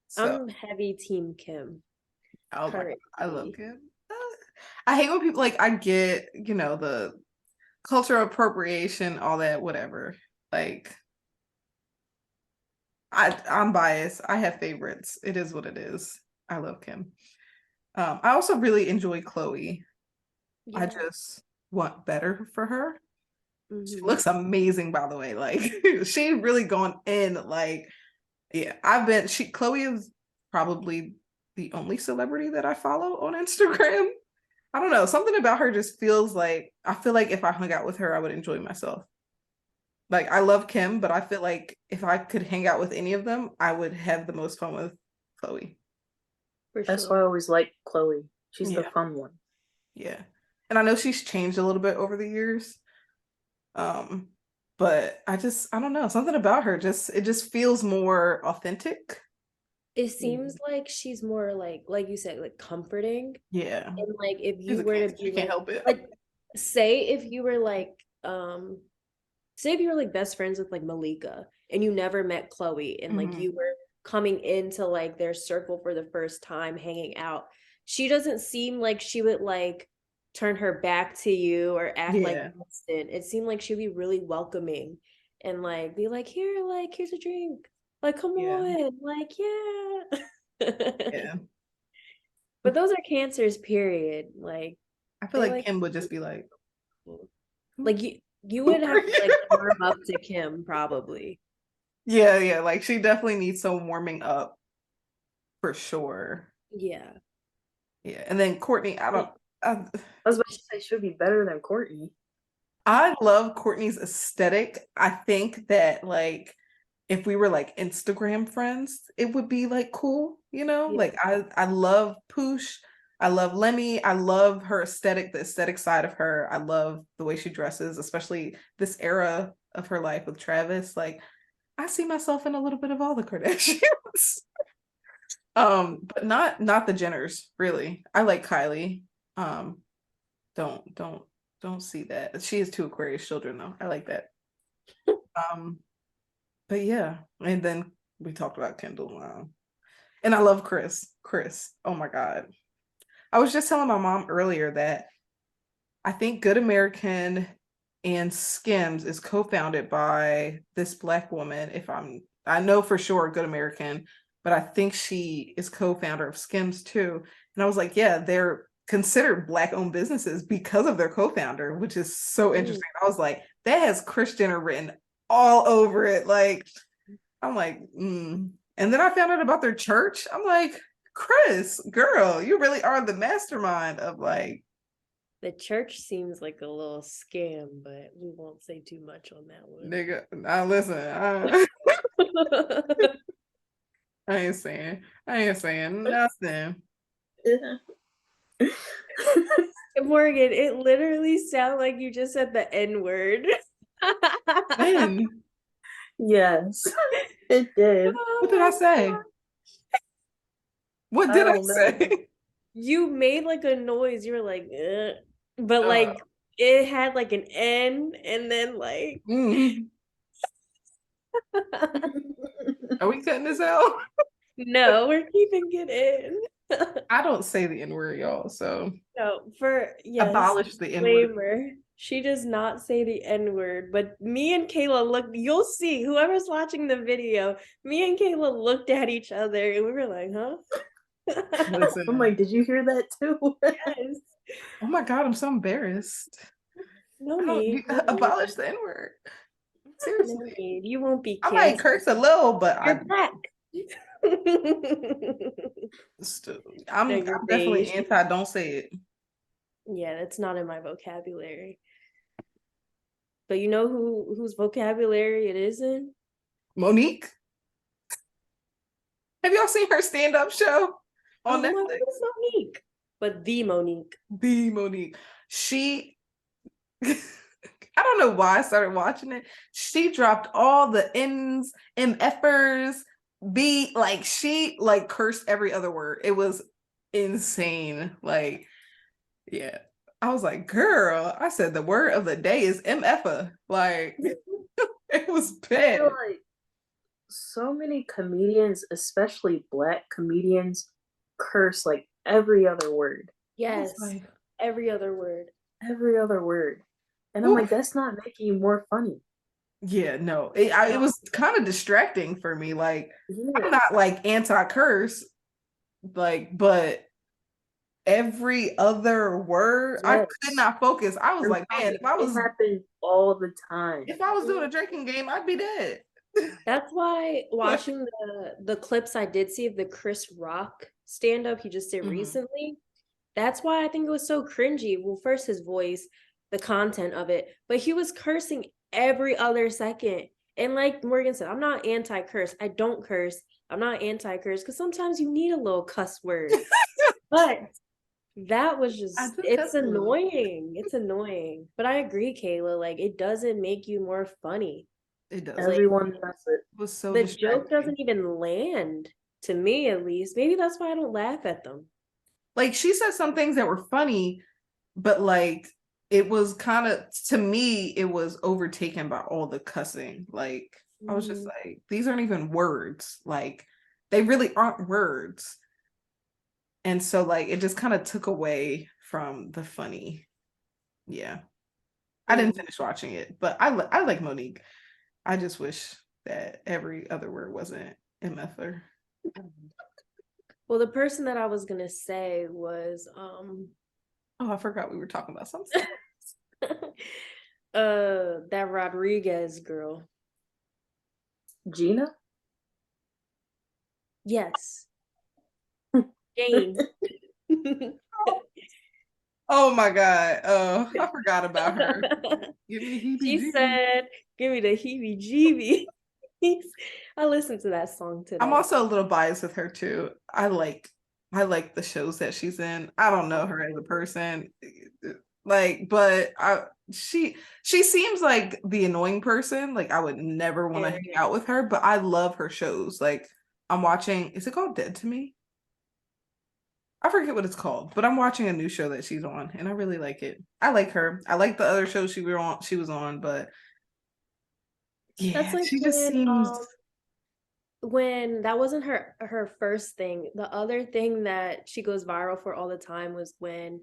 So, I'm heavy team Kim oh my God, I love currently. him. I hate when people like I get, the cultural appropriation, all that, whatever. Like I'm biased. I have favorites. It is what it is. I love Kim. I also really enjoy Chloe. I Yeah. just want better for her. She Hmm. looks amazing, by the way. Like she really gone in. Like, yeah, Chloe is probably the only celebrity that I follow on Instagram. I don't know. Something about her just feels like I feel like if I hung out with her, I would enjoy myself. Like I love Kim, but I feel like if I could hang out with any of them, I would have the most fun with Chloe. For That's why sure. I always like Chloe. She's the Yeah, fun one. yeah. And I know she's changed a little bit over the years. Um, but I don't know, something about her just feels more authentic. It Mhm. seems like she's more like you said, like comforting. Yeah. And like if She's you a were to cancer. She be can't help it. like say if you were like say if you were like best friends with like Malika and you never met Chloe and like Mhm. you were coming into like their circle for the first time hanging out, she doesn't seem like she would like turn her back to you or act like Yeah. distant. It seemed like she'd be really welcoming and like be like here's a drink. Like come Yeah. on, like yeah. Yeah. But those are cancers, period. Like I feel they like like Kim would just be like, who, like you who would are have to you? like warm up to Kim probably. Yeah, yeah. Like she definitely needs some warming up for sure. Yeah. Yeah. And then Courtney, I, I was about to say she'll be better than Courtney. I love Courtney's aesthetic. I think that like if we were like Instagram friends, it would be like cool, you know? Yeah. Like I love Poosh. I love Lemmy. I love her aesthetic, the aesthetic side of her. I love the way she dresses, especially this era of her life with Travis. Like I see myself in a little bit of all the Kardashians. But not the Jenners, really. I like Kylie. Um, don't see that. She has two Aquarius children though. I like that. Um, but yeah, and then we talked about Kendall. And I love Chris. Chris, oh my God. I was just telling my mom earlier that I think Good American and Skims is co-founded by this Black woman. I know for sure Good American, but I think she is co-founder of Skims too. And I was like, yeah, they're considered Black-owned businesses because of their co-founder, which is so interesting. I was like, that has Kris Jenner written all over it. Like, I'm like, And then I found out about their church. I'm like, Chris, girl, you really are the mastermind of like. The church seems like a little scam, but we won't say too much on that one. Nigga, now listen, I ain't saying nothing. Morgan, it literally sounded like you just said the N-word. When? Yes, it did. What did I say? What did I say? You made like a noise. You were like, ugh. But like it had like an N and then like. Are we cutting this out? No, we're keeping it in. I don't say the N-word, y'all. So No, abolish the N-word. She does not say the N-word, but me and Kayla you'll see, whoever's watching the video, me and Kayla looked at each other and we were like, huh? Listen, I'm like, did you hear that too? Yes. Oh my God, I'm so embarrassed. No need. Abolish the N-word. Seriously. No need. You won't be I canceled. might curse a little, but You're black. I'm definitely anti, don't say it. Yeah, that's not in my vocabulary. But you know whose vocabulary it is in? Monique. Have y'all seen her stand-up show on Netflix? Monique. But the Monique. The Monique. She I don't know why I started watching it. She dropped all the N's, MFers, she like cursed every other word. It was insane. Like, yeah. I was like, girl, I said the word of the day is MFA. Like, it was bad. I feel like so many comedians, especially Black comedians, curse like every other word. Yes, like, every other word. Every other word. And I'm like, that's not making you more funny. Yeah, no. It was kind of distracting for me. Like, I'm not like anti-curse, like, but every other word, I could not focus. I was like, man, it happened all the time. If I was doing a drinking game, I'd be dead. That's why watching the clips I did see of the Chris Rock stand-up he just did recently, that's why I think it was so cringy. Well, first his voice, the content of it, but he was cursing every other second. And like Morgan said, I'm not anti-curse. I don't curse. I'm not anti-curse because sometimes you need a little cuss word. But that was just, it's annoying. It's annoying. But I agree, Kayla. Like, it doesn't make you more funny. It does. Everyone does it. Was so the joke doesn't even land, to me at least. Maybe that's why I don't laugh at them. Like, she said some things that were funny, but like, it was kind of, to me, it was overtaken by all the cussing. Like, I was just like, these aren't even words. Like, they really aren't words. And so, like, it just kind of took away from the funny. Yeah. I didn't finish watching it, but I like Monique. I just wish that every other word wasn't MFer. Well, the person that I was going to say was... Oh, I forgot we were talking about something. That Rodriguez girl. Gina? Yes. Jane. Oh my God. Oh, I forgot about her. Give me the heebie-jeebies. She said, give me the heebie-jeebies. I listened to that song today. I'm also a little biased with her too. I like the shows that she's in. I don't know her as a person. Like, but she seems like the annoying person. Like I would never want to hang out with her, but I love her shows. Like I'm watching, is it called Dead to Me? I forget what it's called, but I'm watching a new show that she's on and I really like it. I like her. I like the other shows she was on, but That's yeah, like she just seems when that wasn't her first thing. The other thing that she goes viral for all the time was when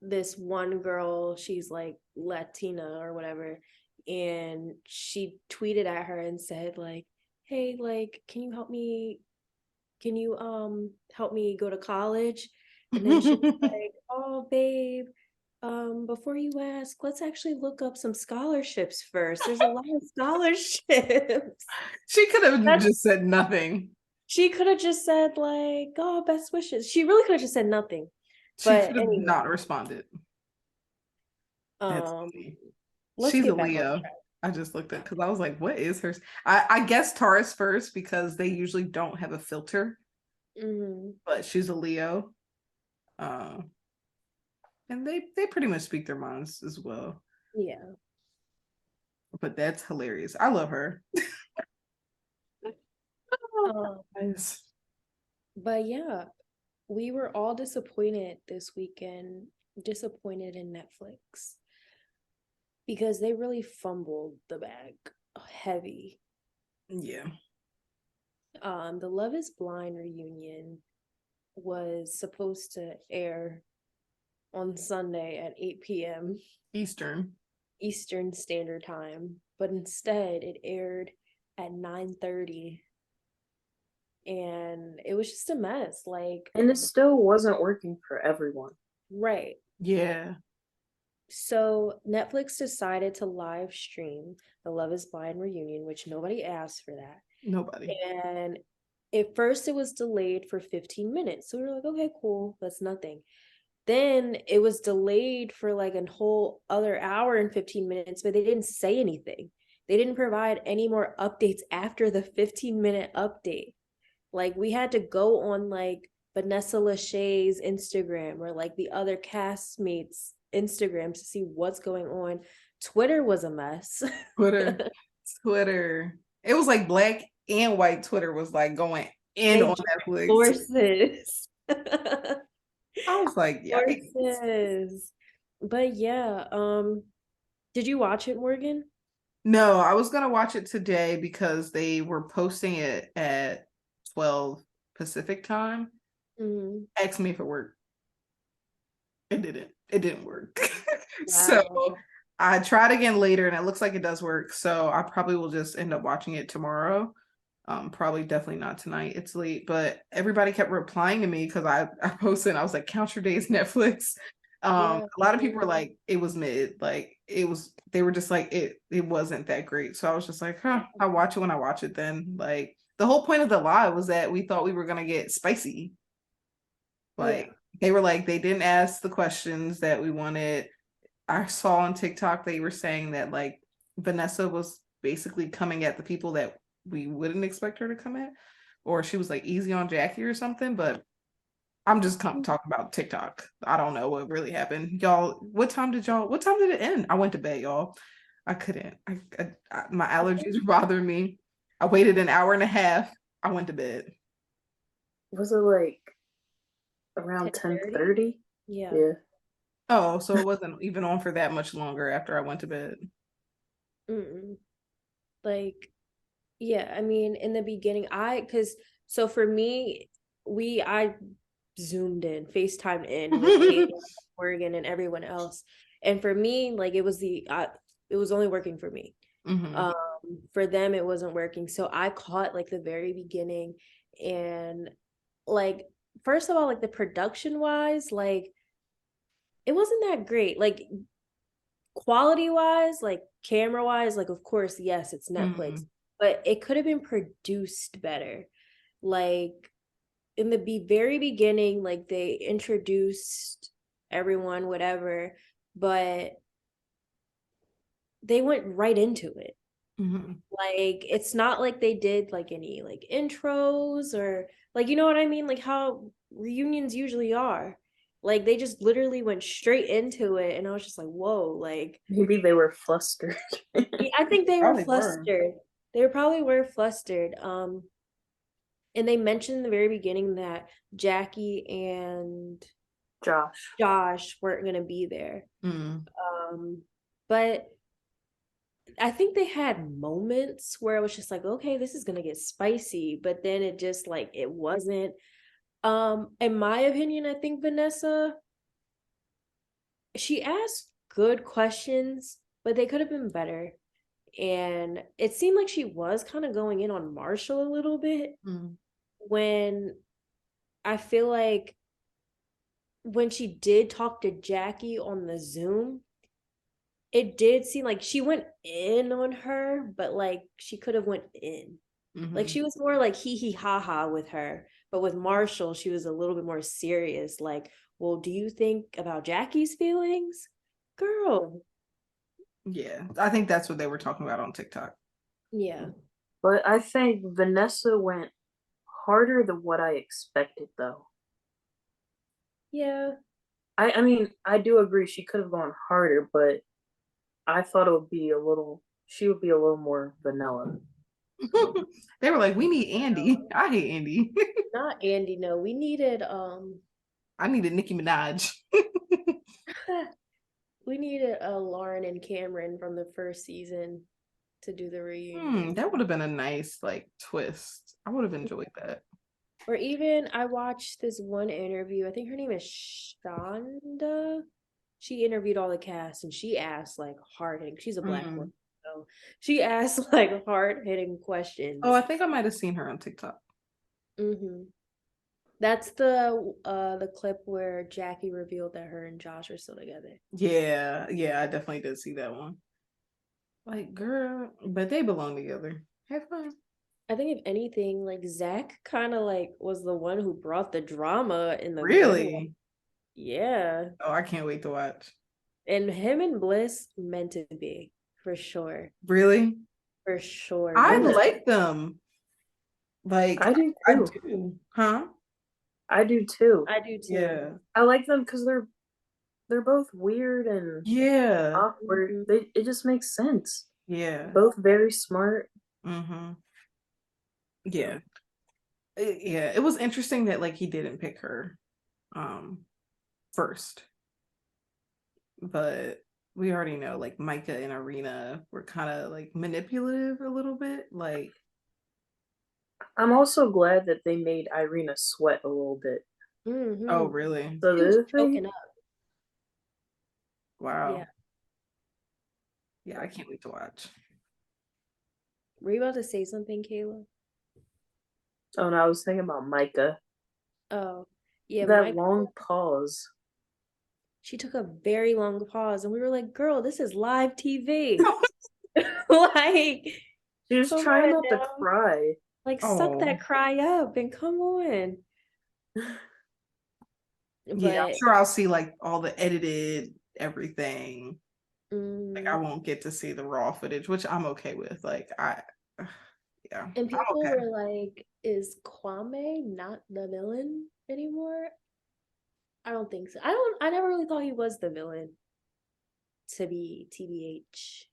this one girl, she's like Latina or whatever, and she tweeted at her and said like, hey, like, can you help me go to college? And then she was like, oh babe, before you ask, let's actually look up some scholarships first. There's a lot of scholarships. she could have That's, just said nothing. she could have just said like, oh, best wishes. She really could have just said nothing. She But could have anyway, not responded. That's um, funny. let's She's a get back on Leo. track. I just looked at because I was like, what is hers? I guess Taurus first because they usually don't have a filter, but she's a Leo. Uh, and they pretty much speak their minds as well. Yeah. But that's hilarious. I love her. Um, Guys. but yeah, we were all disappointed this weekend, disappointed in Netflix because they really fumbled the bag heavy. Yeah. The Love is Blind reunion was supposed to air on Sunday at 8 p.m. Eastern Standard Time, but instead it aired at 9:30, and it was just a mess. Like, And it still wasn't working for everyone. right. Yeah. So Netflix decided to live stream the Love is Blind reunion, which nobody asked for that. Nobody. And at first it was delayed for 15 minutes. So we were like, okay, cool, that's nothing. Then it was delayed for like a whole other hour and 15 minutes, but they didn't say anything. They didn't provide any more updates after the 15-minute update. Like we had to go on like Vanessa Lachey's Instagram or like the other castmates' Instagram to see what's going on. Twitter was a mess. Twitter. It was like black and white Twitter was like going in They on Netflix. forces. I was like, yeah. Forces. But yeah, did you watch it, Morgan? No, I was gonna watch it today because they were posting it at 12 Pacific time. Asked me if it worked. It didn't. It didn't work. So Wow. I tried again later and it looks like it does work. So I probably will just end up watching it tomorrow. Probably definitely not tonight. It's late, but everybody kept replying to me because I posted and I was like, count your days, Netflix. Yeah. A lot of people were like, it was mid, like it was, they were just like, it wasn't that great. So I was just like, huh, I'll watch it when I watch it then. Like the whole point of the live was that we thought we were gonna get spicy. Like they were like, they didn't ask the questions that we wanted. I saw on TikTok they were saying that like Vanessa was basically coming at the people that we wouldn't expect her to come at, or she was like easy on Jackie or something. But I'm just talking about TikTok. I don't know what really happened, y'all. What time did it end? I went to bed, y'all. I couldn't. My allergies were bothering me. I waited an hour and a half. I went to bed. Was it like around 10:30? Yeah. Yeah. Oh, so it wasn't even on for that much longer after I went to bed. Like, yeah, I mean, in the beginning, because so for me, I zoomed in, FaceTimed in with Aiden, Morgan, and everyone else. And for me, like it was only working for me. Mm-hmm. For them, it wasn't working. So I caught like the very beginning, and like first of all, like the production wise, like it wasn't that great. Like quality wise, like camera wise, like of course, yes, it's Netflix, but it could have been produced better. Like in the very beginning, like they introduced everyone, whatever, but they went right into it. Like, it's not like they did like any like intros or like, you know what I mean? Like how reunions usually are. Like they just literally went straight into it, and I was just like, whoa, like Maybe they were flustered. I think they were Probably were. flustered. They probably were flustered. And they mentioned in the very beginning that Jackie and Josh weren't gonna be there. But I think they had moments where it was just like, okay, this is gonna get spicy, but then it just like it wasn't. In my opinion, I think Vanessa, she asked good questions, but they could have been better. And it seemed like she was kind of going in on Marshall a little bit when I feel like when she did talk to Jackie on the Zoom, it did seem like she went in on her, but like she could have went in. Like she was more like hee hee ha ha with her, but with Marshall, she was a little bit more serious. Like, well, do you think about Jackie's feelings, girl? Yeah, I think that's what they were talking about on TikTok. Yeah, But I think Vanessa went harder than what I expected, though. yeah. I mean, I do agree she could have gone harder, but I thought it would be she would be a little more vanilla. They were like, we need Andy. I hate Andy. Not Andy. No, we needed I needed Nicki Minaj. we needed Lauren and Cameron from the first season to do the reunion. That would have been a nice like twist. I would have enjoyed that. Or even I watched this one interview. I think her name is Shonda. She interviewed all the cast and she asked like hard hitting. She's a black woman, so she asked like hard hitting questions. Oh, I think I might have seen her on TikTok. That's the clip where Jackie revealed that her and Josh are still together. Yeah, I definitely did see that one. Like, girl, but they belong together. Have fun. I think if anything, like Zach kind of like was the one who brought the drama in the Really? middle. Yeah. Oh, I can't wait to watch. And him and Bliss meant to be, for sure. Really? For sure. I Because like them. Like, I do I too. do. Huh? I do too. I do too. Yeah. I like them because they're both weird and awkward. It just makes sense. Yeah. Both very smart. Yeah. Yeah. It was interesting that like he didn't pick her first. But we already know like Micah and Arena were kind of like manipulative a little bit. Like, I'm also glad that they made Irina sweat a little bit. oh really? So She was choking up. Wow. Yeah, I can't wait to watch. Were you about to say something, Kayla? Oh no, I was thinking about Micah. Oh, yeah. That long pause. She took a very long pause, and we were like, "Girl, this is live TV." Like, she was trying not to cry. Like, suck that cry up and come on. Yeah, I'm sure I'll see like all the edited everything. Like I won't get to see the raw footage, which I'm okay with. Like yeah. And people were like, is Kwame not the villain anymore? I don't think so. I never really thought he was the villain. To be TBH.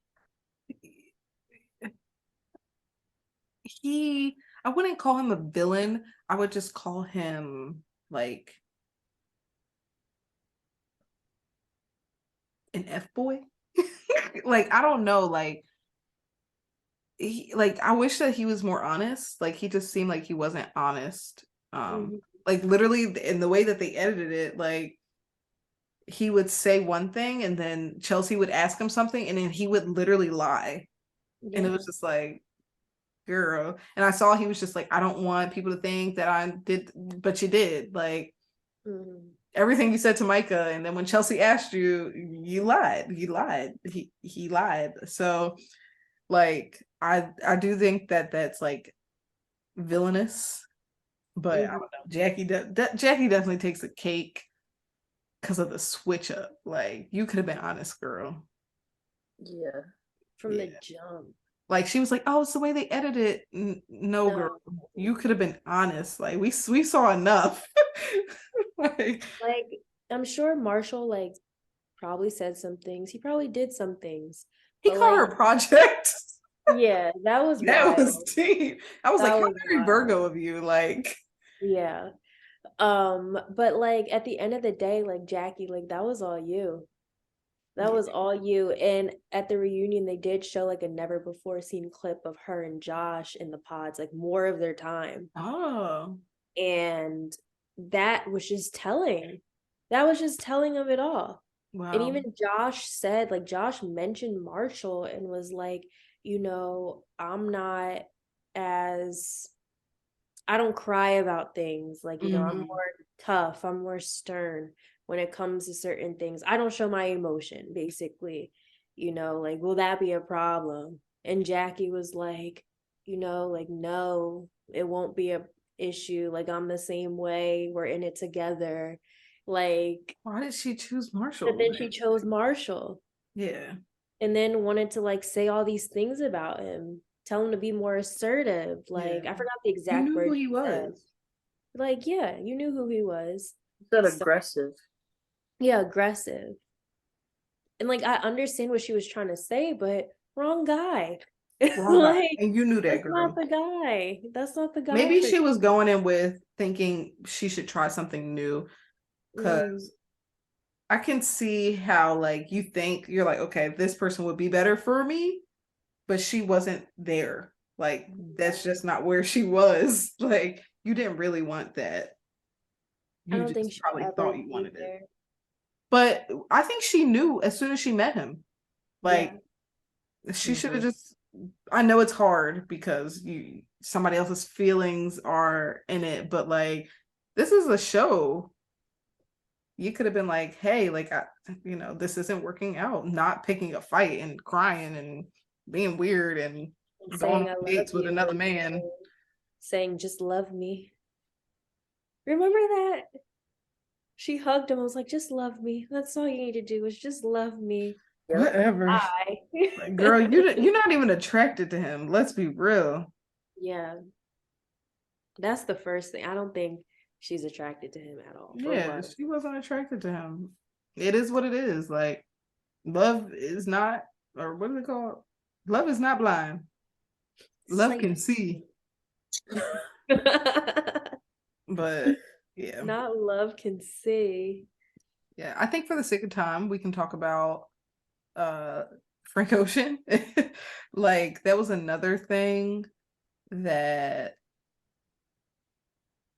I wouldn't call him a villain. I would just call him like an F-boy. Like, I don't know, like I wish that he was more honest. Like he just seemed like he wasn't honest. Like literally in the way that they edited it, like he would say one thing and then Chelsea would ask him something and then he would literally lie. Yeah. And it was just like, girl. And I saw he was just like, I don't want people to think that I did, but you did. Like everything you said to Micah, and then when Chelsea asked you, you lied. He lied. So like I do think that that's like villainous, but I don't know. Jackie definitely takes a cake because of the switch up. Like you could have been honest, girl. Yeah. From the jump. Like she was like, "Oh, it's the way they edited." No, girl, No. you could have been honest. Like we saw enough. Like Like, I'm sure Marshall like probably said some things. He probably did some things. he But called her like, a project. yeah, that was That was wild. deep. I was like, That how was very Virgo wild. of you. Like, Yeah. But like at the end of the day, like Jackie, like that was all you. That yeah. was all you. And at the reunion, they did show like a never before seen clip of her and Josh in the pods, like more of their time. Oh, And that was just telling. That was just telling of it all. And wow. even Josh said, like, Josh mentioned Marshall and was like, I'm not as, I don't cry about things. Like, I'm Mhm. more tough, I'm more stern when it comes to certain things. I don't show my emotion, basically. Like, will that be a problem? And Jackie was like, like, no, it won't be a issue. Like, I'm the same way. We're in it together. Like, Why did she choose but Marshall? then she Like, chose Marshall yeah. and then wanted to like say all these things about him, tell him to be more assertive. Yeah. Like, I forgot the You exact knew who word he she said. was. Like, yeah, you knew who he was. That So, aggressive. yeah, aggressive. And like, I understand what she was trying to say, but wrong guy. Wrong guy. Like, And you knew that, that's not girl. the guy. That's not the guy Maybe for she was going in with thinking she should try something new. Because mm, I can see how, like, you think you're like, okay, this person would be better for me, but she wasn't there. Like, that's just not where she was. Like, you didn't really want that. I You don't think just she'll probably ever thought you be wanted it. there. But I think she knew as soon as she met him. Yeah. Like, she should have Hmm. just, I know it's hard because somebody else's feelings are in it, but like this is a show. You could have been like, hey, like this isn't working out, not picking a fight and crying and being weird and And going saying on I love dates with you another and man. saying just love me. Remember that? She hugged him. I was like, just love me. That's all you need to do is just love me. Yep. Whatever. I. Like, girl, you're not even attracted to him. Let's be real. Yeah, that's the first thing. I don't think she's attracted to him at all, or Yeah, was. she wasn't attracted to him. It is what it is. Like, love is not, or what is it called? Love is not blind. Love Sight. can see. But yeah, Not love can see. yeah. I think for the sake of time, we can talk about uh Frank Ocean. Like that was another thing that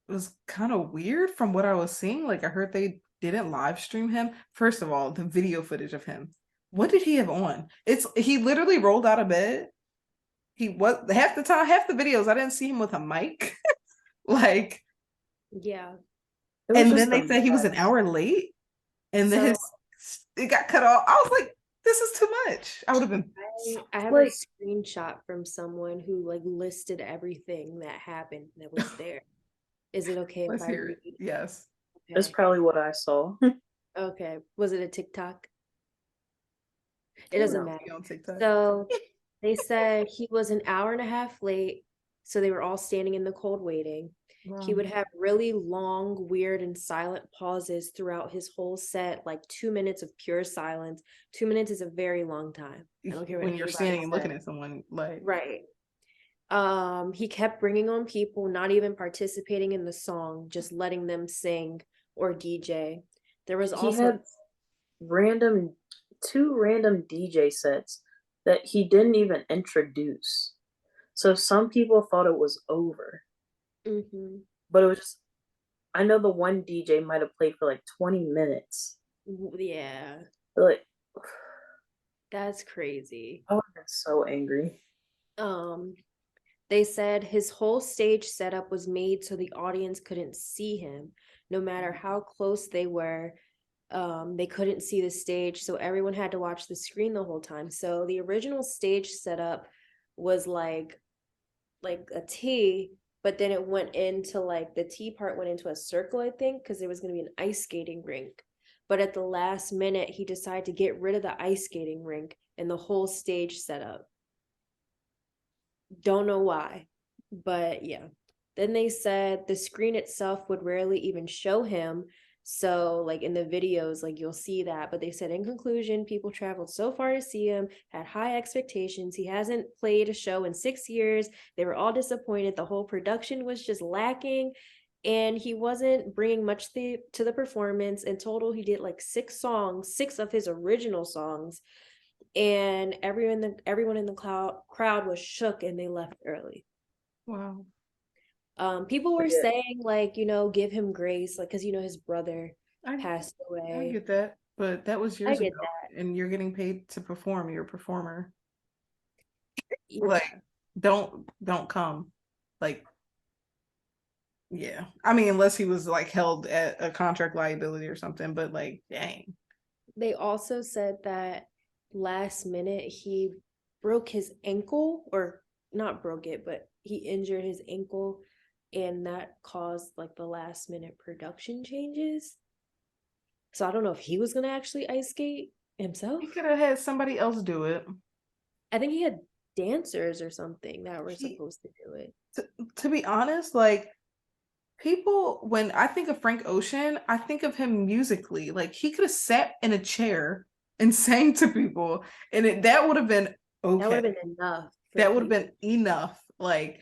was kind of weird from what I was seeing. Like I heard they didn't live stream him. First of all, the video footage of him. What did he have on? He literally rolled out of bed. He was half the time, half the videos, I didn't see him with a mic. Like, Yeah. It was and then just a they said he was an mess. hour late, and then So it got cut off. I was like, this is too much. I would have been I have a Like, screenshot from someone who like listed everything that happened that was there. Is it okay if let's I hear it. read? Yes. that's Okay. probably what I saw. Okay. Was it a TikTok? It Who doesn't knows? matter. You on TikTok. So they said he was an hour and a half late. So they were all standing in the cold waiting. He Wow. would have really long, weird, and silent pauses throughout his whole set, like 2 minutes of pure silence. 2 minutes is a very long time. I don't care what When you're anybody standing and looking says. at someone, like, Right. He kept bringing on people, not even participating in the song, just letting them sing or DJ. There was He also had random, two random DJ sets that he didn't even introduce. So some people thought it was over, mhm, but it was just, I know the one DJ might have played for like 20 minutes. yeah, But like, that's crazy. I would have been so angry. Um, they said his whole stage setup was made so the audience couldn't see him, no matter how close they were. They couldn't see the stage, so everyone had to watch the screen the whole time. So the original stage setup was like a T, but then it went into like the T part went into a circle, I think, because there was going to be an ice skating rink. But at the last minute, he decided to get rid of the ice skating rink and the whole stage setup. Don't know why, but yeah. Then they said the screen itself would rarely even show him. So, like in the videos, like you'll see that. But they said, in conclusion, people traveled so far to see him, had high expectations. He hasn't played a show in 6 years. They were all disappointed. The whole production was just lacking. And he wasn't bringing much to the performance. In total, he did like 6 songs, 6 of his original songs. And everyone in the crowd was shook and they left early. Wow. People were Yeah. saying like, give him grace, like, because his brother I passed I away. get that, but that was I years ago, get that. and you're getting paid to perform. You're a performer. Yeah. Like, don't come. Like, yeah. I mean, unless he was like held at a contract liability or something, but like, dang. They also said that last minute he broke his ankle, or not broke it, but he injured his ankle, and that caused like the last minute production changes. So I don't know if he was gonna actually ice skate himself. He could have had somebody else do it. I think he had dancers or something that were supposed to do it. To be honest, like people, when I think of Frank Ocean, I think of him musically. Like he could have sat in a chair and sang to people, and that would have been That would okay. have been enough. That would have been enough. Like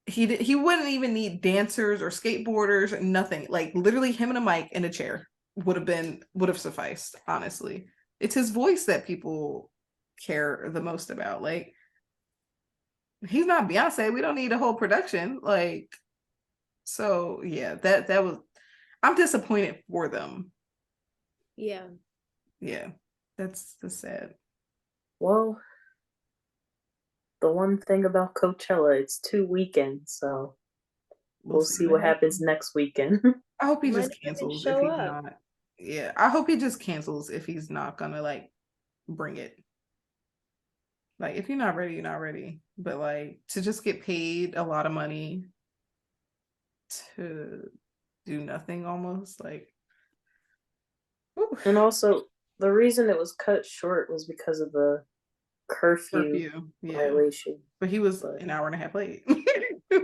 he wouldn't even need dancers or skateboarders, nothing. Like literally him and a mic and a chair would have sufficed, honestly. It's his voice that people care the most about. Like he's not Beyonce. We don't need a whole production. Like, so yeah, that was, I'm disappointed for them. Yeah. Yeah. That's sad. Well, the one thing about Coachella, it's 2 weekends, so we'll see what happens next weekend. I hope he Might just not even cancels if show he's up. not. Yeah, I hope he just cancels if he's not gonna like bring it. Like if you're not ready, you're not ready. But like to just get paid a lot of money to do nothing almost like. And also, the reason it was cut short was because of the curfew Yeah. violation. But he was But an hour and a half late.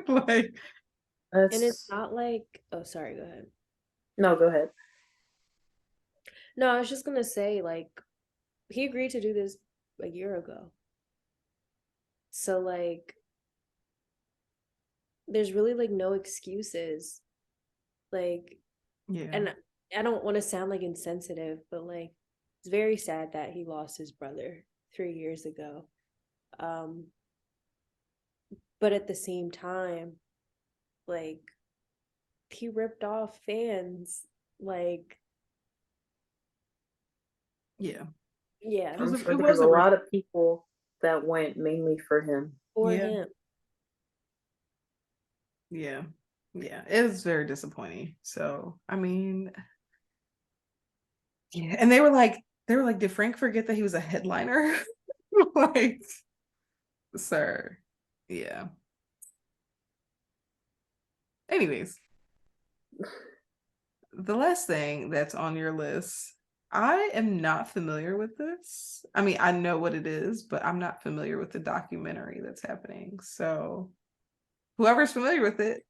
Like And it's that's not like, oh, sorry, go ahead. no, go ahead. No, I was just gonna say, like, he agreed to do this a year ago. So, like, there's really like no excuses. Like, yeah. and I don't want to sound like insensitive, but like, it's very sad that he lost his brother 3 years ago. But at the same time, like, he ripped off fans. Like, Yeah. yeah, I'm sure It there's was a a lot of people that went mainly for him. for yeah. him. Yeah. Yeah. It was very disappointing. So I mean, yeah. And they were like, did Frank forget that he was a headliner? Like, sir. Yeah. Anyways, the last thing that's on your list, I am not familiar with this. I mean, I know what it is, but I'm not familiar with the documentary that's happening. So, whoever's familiar with it,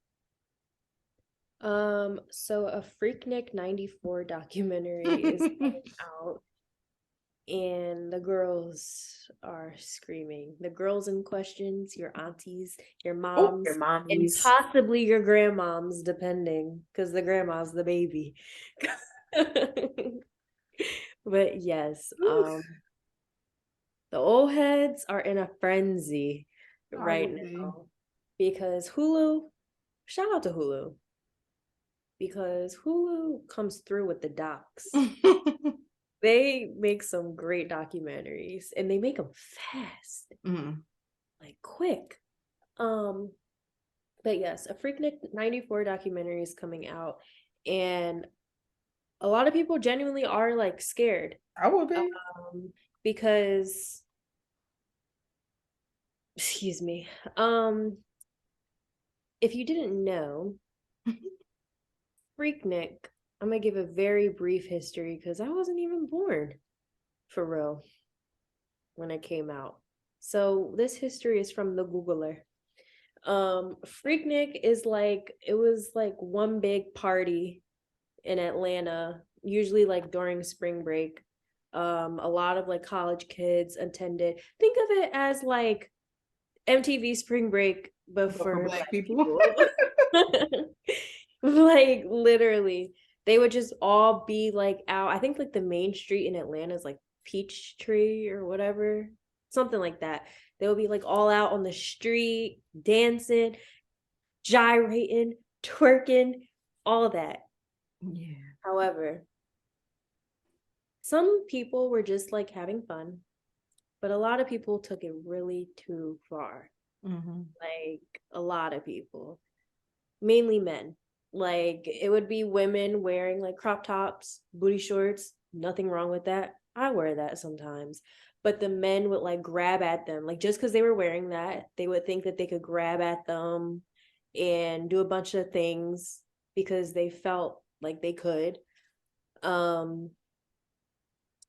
So a Freaknik 94 documentary is coming out, and the girls are screaming. The girls in questions, your aunties, your Your moms, and mommies. possibly your grandmoms, depending, because the grandma's the baby. But yes, the old heads are in a frenzy right probably. now because Hulu, shout out to Hulu, because Hulu comes through with the docs. They make some great documentaries and they make them fast, like quick. Um, but yes, a Freaknik 94 documentary is coming out, and a lot of people genuinely are like scared. I would be. Because excuse me. If you didn't know, Freaknik, I'm gonna give a very brief history because I wasn't even born for real when it came out. So this history is from the Googler. Freaknik is like, it was like one big party in Atlanta, usually like during spring break. A lot of like college kids attended. Think of it as like MTV Spring Break, but But for for Black Black people. people. Like literally, they would just all be like out. I think like the main street in Atlanta is like Peachtree or whatever, something like that. They would be like all out on the street, dancing, gyrating, twerking, all that. Yeah. However, some people were just like having fun, but a lot of people took it really too far. Mm-hmm. Like a lot of people, mainly men. Like it would be women wearing like crop tops, booty shorts, nothing wrong with that. I wear that sometimes. But the men would like grab at them. Like just because they were wearing that, they would think that they could grab at them and do a bunch of things because they felt like they could. Um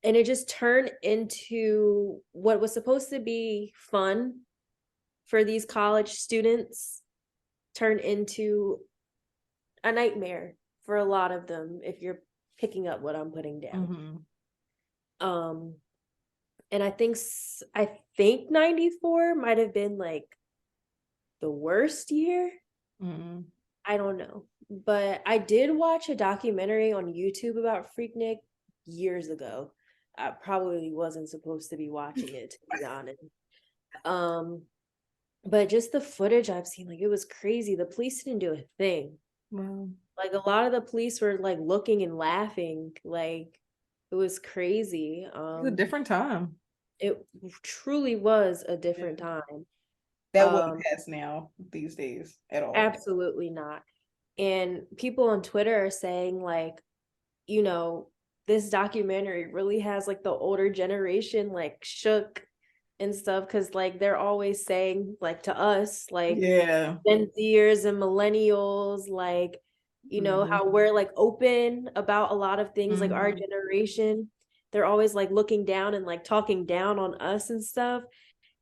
and it just turned into what was supposed to be fun for these college students turned into a nightmare for a lot of them if you're picking up what I'm putting down. Mm-hmm. And I think 94 might have been like the worst year. Mm-hmm. I don't know. But I did watch a documentary on YouTube about Freaknik years ago. I probably wasn't supposed to be watching it, to be honest. Um, but just the footage I've seen, like it was crazy. The police didn't do a thing. Well, Like a lot of the police were like looking and laughing. Like it was crazy. it's a different time. It truly was a Yeah. different time. That wouldn't Um, pass now these days at all. Absolutely not. And people on Twitter are saying like, you know, this documentary really has like the older generation like shook and stuff because like they're always saying like to us like Yeah. Gen Zers and millennials like Mm-hmm. how we're like open about a lot of things like our Mm-hmm. generation, they're always like looking down and like talking down on us and stuff.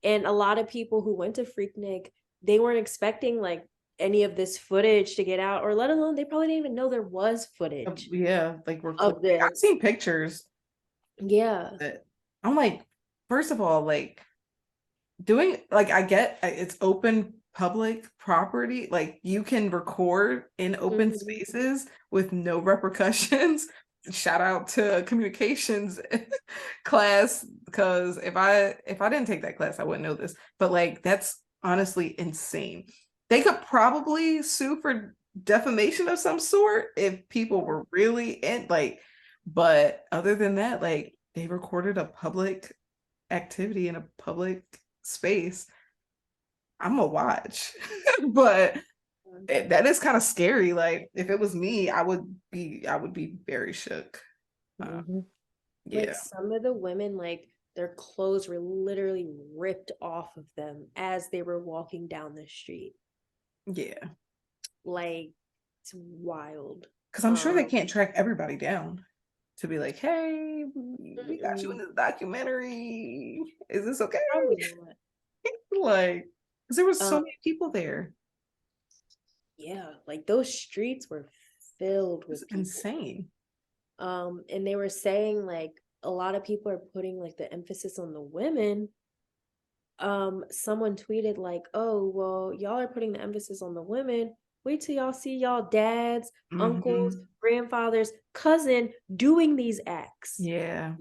And a lot of people who went to Freaknik, they weren't expecting like any of this footage to get out, or let alone they probably didn't even know there was footage Yeah, like of recording. I've this. seen pictures Yeah. that I'm like, first of all, like doing like I get it's open public property, like you can record in open Mhm. spaces with no repercussions. Shout out to communications class, because if I didn't take that class I wouldn't know this, but like that's honestly insane. They could probably sue for defamation of some sort if people were really in like, but other than that, like they recorded a public activity in a public space. I'm gonna watch, but that is kind of scary. Like if it was me, I would be very shook. Uh, Mm-hmm. Like yeah, some of the women, like their clothes were literally ripped off of them as they were walking down the street. yeah, Like it's wild. because I'm sure they Um, can't track everybody down to be like, hey, we got you in mm-mm, this documentary. Is this okay? probably not. Like, because there was so Um, many people there. yeah, like those streets were filled It's with people. insane. And they were saying like a lot of people are putting like the emphasis on the women. Someone tweeted like, oh well, y'all are putting the emphasis on the women, wait till y'all see y'all dads, uncles, Hmm. grandfathers, cousin doing these acts. Yeah,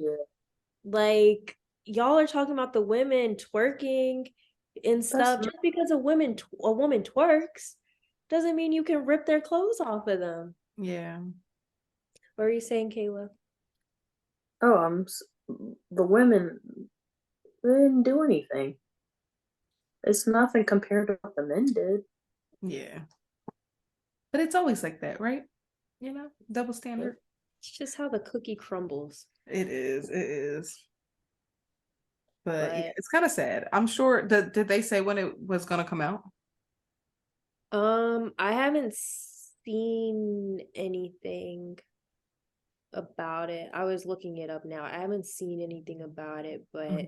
Like y'all are talking about the women twerking and That's stuff. Just because a woman twerks doesn't mean you can rip their clothes off of them. yeah. What are you saying, Kayla? oh, the women, they didn't do anything. It's nothing compared to what the men did. Yeah. But it's always like that, right? Double standard. It's just how the cookie crumbles. It is. It is. But yeah, But it's kind of sad. I'm sure. Did they say when it was going to come out? I haven't seen anything about it. I was looking it up now. I haven't seen anything about it, but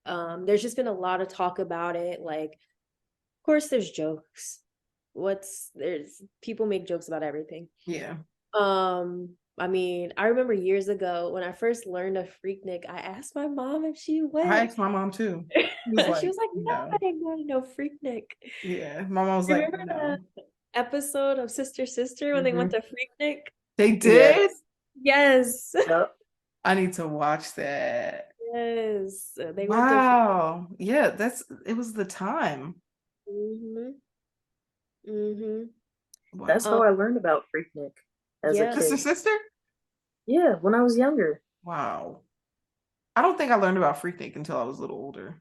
Mhm. there's just been a lot of talk about it. Like Of course, there's jokes. There's people make jokes about everything. Yeah. I mean, I remember years ago when I first learned of Freaknik, I asked my mom if she I went. asked my mom too. She was like, no, no. I didn't want to know Freaknik. Yeah. My mom was like, Remember no. the episode of Sister Sister when they went to Freaknik? They did? Yes. Yep. I need to watch that. Yes. They went to Wow. Yeah, it was the time. Mhm. Mhm. Wow. That's how I learned about Freaknik as a Yeah. Sister, kid. sister? Yeah, when I was younger. Wow. I don't think I learned about Freaknik until I was a little older.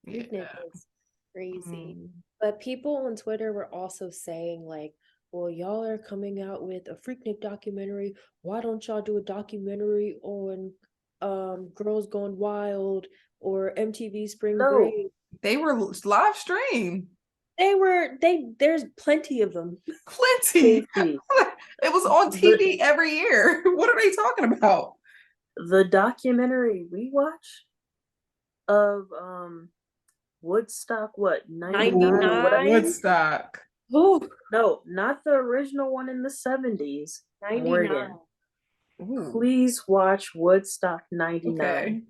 Freaknik Yeah. is crazy. Mm. But people on Twitter were also saying like, well, y'all are coming out with a Freaknik documentary. Why don't y'all do a documentary on Girls Gone Wild or MTV Spring No, Break? They were live stream. There's plenty of them. Plenty. Casey, It was on TV every year. What are they talking about? the documentary we watch of Woodstock, what, 99 or whatever? 99? Woodstock. Oh, No, not the original one in the 70s. 99. Morgan, Ooh, please watch Woodstock 99. okay.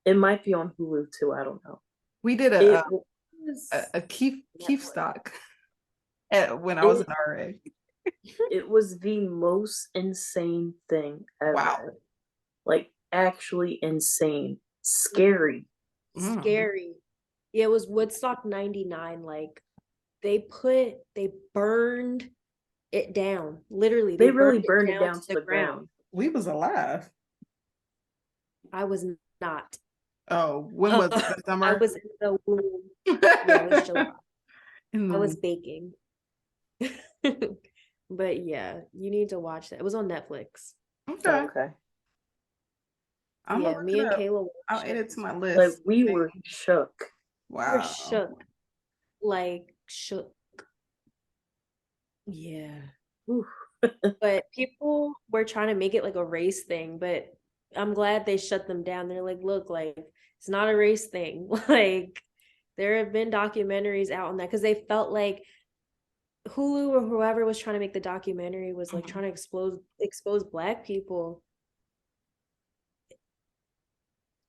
It might be on Hulu too, I don't know. We did It a Keith Netflix. stock when I was in RA. it was the most insane thing ever. Wow. Like actually insane. Scary. Scary. Yeah, it was Woodstock 99. Like they burned it down. Literally, They really burned burned it down to the ground. We was alive. I was not. Oh, when was it? The I summer? was in the womb. Yeah, it was July. In the I was baking. But yeah, you need to watch that. It was on Netflix. Okay. Okay. I'm Yeah, gonna me and look it up. Kayla I'll watched add it. it to my Like list. we were shook. We were Wow. shook. Like shook. Yeah. Oof. But people were trying to make it like a race thing, but I'm glad they shut them down. They're like, look, like it's not a race thing. Like there have been documentaries out on that because they felt like Hulu or whoever was trying to make the documentary was like trying to expose Black people.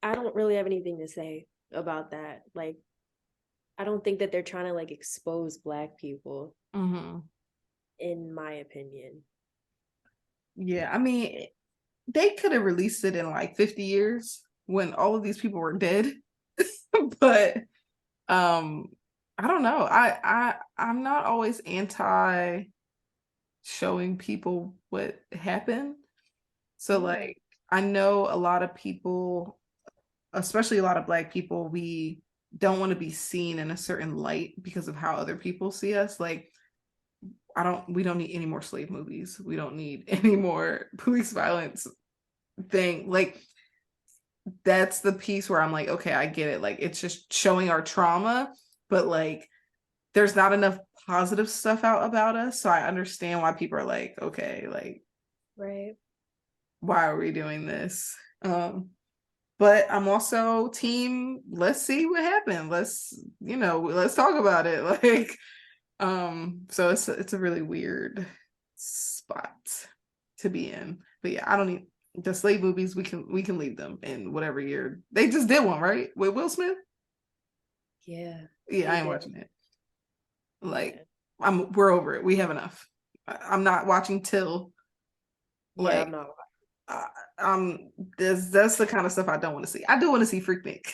I don't really have anything to say about that. Like I don't think that they're trying to like expose Black people, in my opinion. Yeah, I mean, they could have released it in like 50 years when all of these people were dead. But I don't know. I'm not always anti showing people what happened. So like I know a lot of people, especially a lot of Black people, we don't want to be seen in a certain light because of how other people see us. Like we don't need any more slave movies. We don't need any more police violence thing. Like that's the piece where I'm like, okay, I get it. Like it's just showing our trauma, but like there's not enough positive stuff out about us. So I understand why people are like, okay, like Right. why are we doing this? But I'm also team, let's see what happened. Let's talk about it. Like, so it's a really weird spot to be in. But yeah, I don't need the slave movies. We can leave them in whatever year. They just did one, right? With Will Smith? Yeah. Yeah, I ain't watching it. Like, we're over it. We have enough. I'm not watching Till. Yeah, Like, I'm not. that's the kind of stuff I don't want to see. I do want to see Freaknik.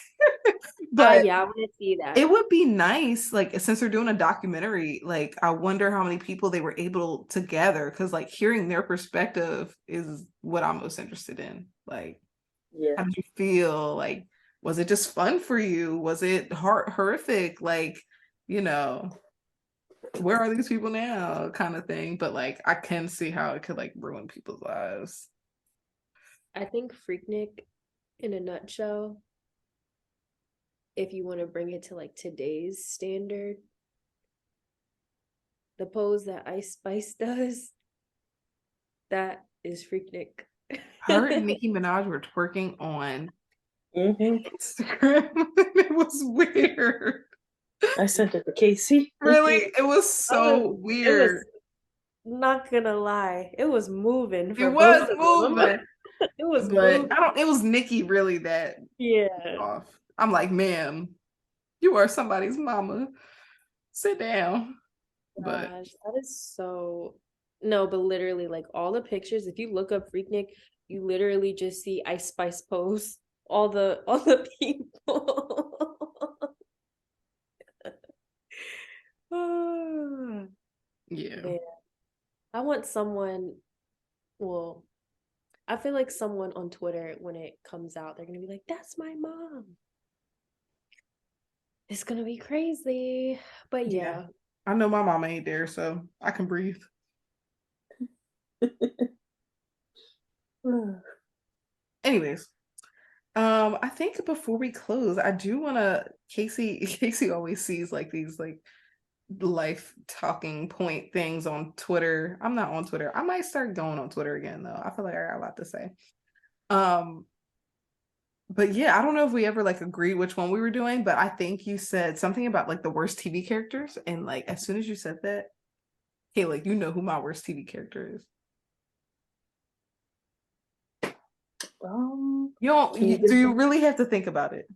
But yeah, I want to see that. it would be nice, like since they're doing a documentary, like I wonder how many people they were able to gather, because like hearing their perspective is what I'm most interested in. Like, how did you feel? Like, was it just fun for you? Was it horrific? Like, where are these people now? Kind of thing. But like, I can see how it could like ruin people's lives. I think Freaknik, in a nutshell, if you want to bring it to like today's standard, the pose that Ice Spice does, that is Freaknik. Her and Nicki Minaj were twerking on Instagram. It was weird. I sent it to Casey. Really? It was so It was weird. not gonna lie. It was moving It for was both of them. moving. It was But moving. it was Nikki really that Yeah. off. I'm like, ma'am, you are somebody's mama. Sit down. But Gosh, that is so no, but literally like all the pictures, if you look up Freaknik, you literally just see Ice Spice posts all the people. Ah, yeah. man. I want someone, well, I feel like someone on Twitter when it comes out, they're gonna be like, "That's my mom." It's gonna be crazy. But yeah. I know my mama ain't there, so I can breathe. Anyways, I think before we close, I do wanna Casey always sees like these like life talking point things on Twitter. I'm not on Twitter. I might start going on Twitter again though. I feel like I got a lot to say. But yeah, I don't know if we ever like agree which one we were doing, but I think you said something about like the worst TV characters, and like as soon as you said that, hey, like you know who my worst TV character is. You don't. Do you really have to think about it?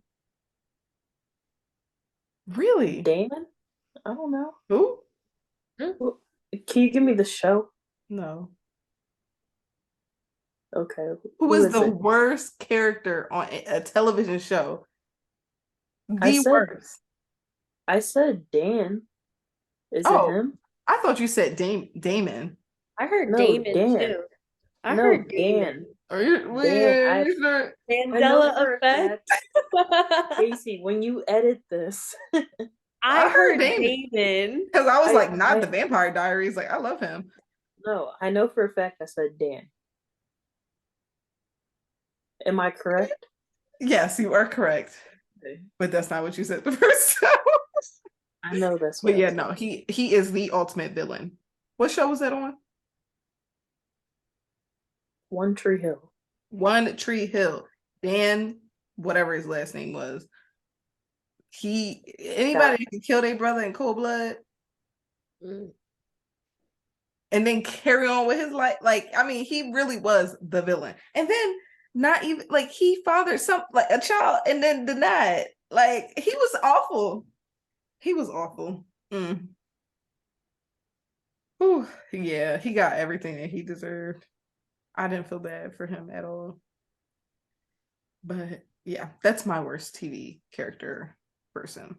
Really? Damon? I don't know. Who? Can you give me the show? No. Okay. Who is the worst character on a television show? The worst. I said Dan. Is it him? I thought you said Damon. I heard No, Damon Dan. too. I No, heard Dan. Are you Dan, sure? Mandela effect. Casey, when you edit this, I heard Damon. Damon. Because I was like, not the Vampire Diaries. Like, I love him. No, I know for a fact I said Dan. Am I correct? Yes, you are correct. Okay. But that's not what you said the first time. I know that's what. But yeah, no, he is the ultimate villain. What show was that on? One Tree Hill. One Tree Hill. Dan, whatever his last name was. Anybody that can kill their brother in cold blood and then carry on with his life. Like, I mean, he really was the villain. And then not even like he fathered a child and then denied. Like, he was awful. He was awful. Whew, yeah, he got everything that he deserved. I didn't feel bad for him at all. But yeah, that's my worst TV character person.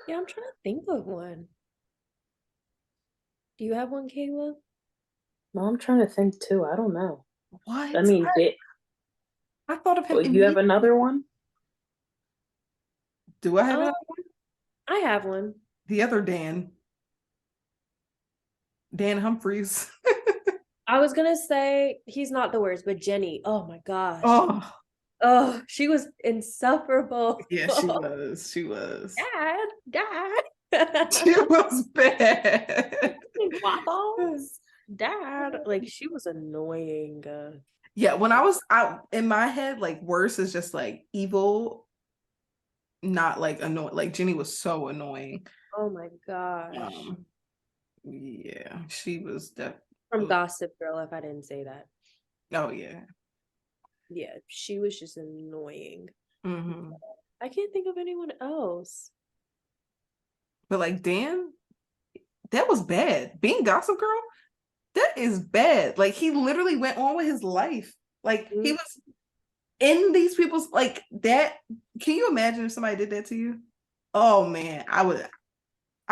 Yeah, I'm trying to think of one. Do you have one, Kayla? No, I'm trying to think too. I don't know. What? I mean, I thought of him. You have another one? Do I have another one? I have one. The other Dan Humphreys. I was gonna say he's not the worst, but Jenny. Oh my gosh. Oh, she was insufferable. Yeah, she was. She was. Dad. She was bad. Waffles. Dad. Like she was annoying. Yeah, when I was out in my head, like worse is just like evil, not like annoying. Like Jenny was so annoying. Oh my gosh. Yeah, she was definitely from Gossip Girl, if I didn't say that. Oh yeah. Yeah, she was just annoying. Mm-hmm. I can't think of anyone else. But like Dan, that was bad. Being Gossip Girl, that is bad. Like he literally went on with his life. Like he was in these people's like that. Can you imagine if somebody did that to you? Oh man, I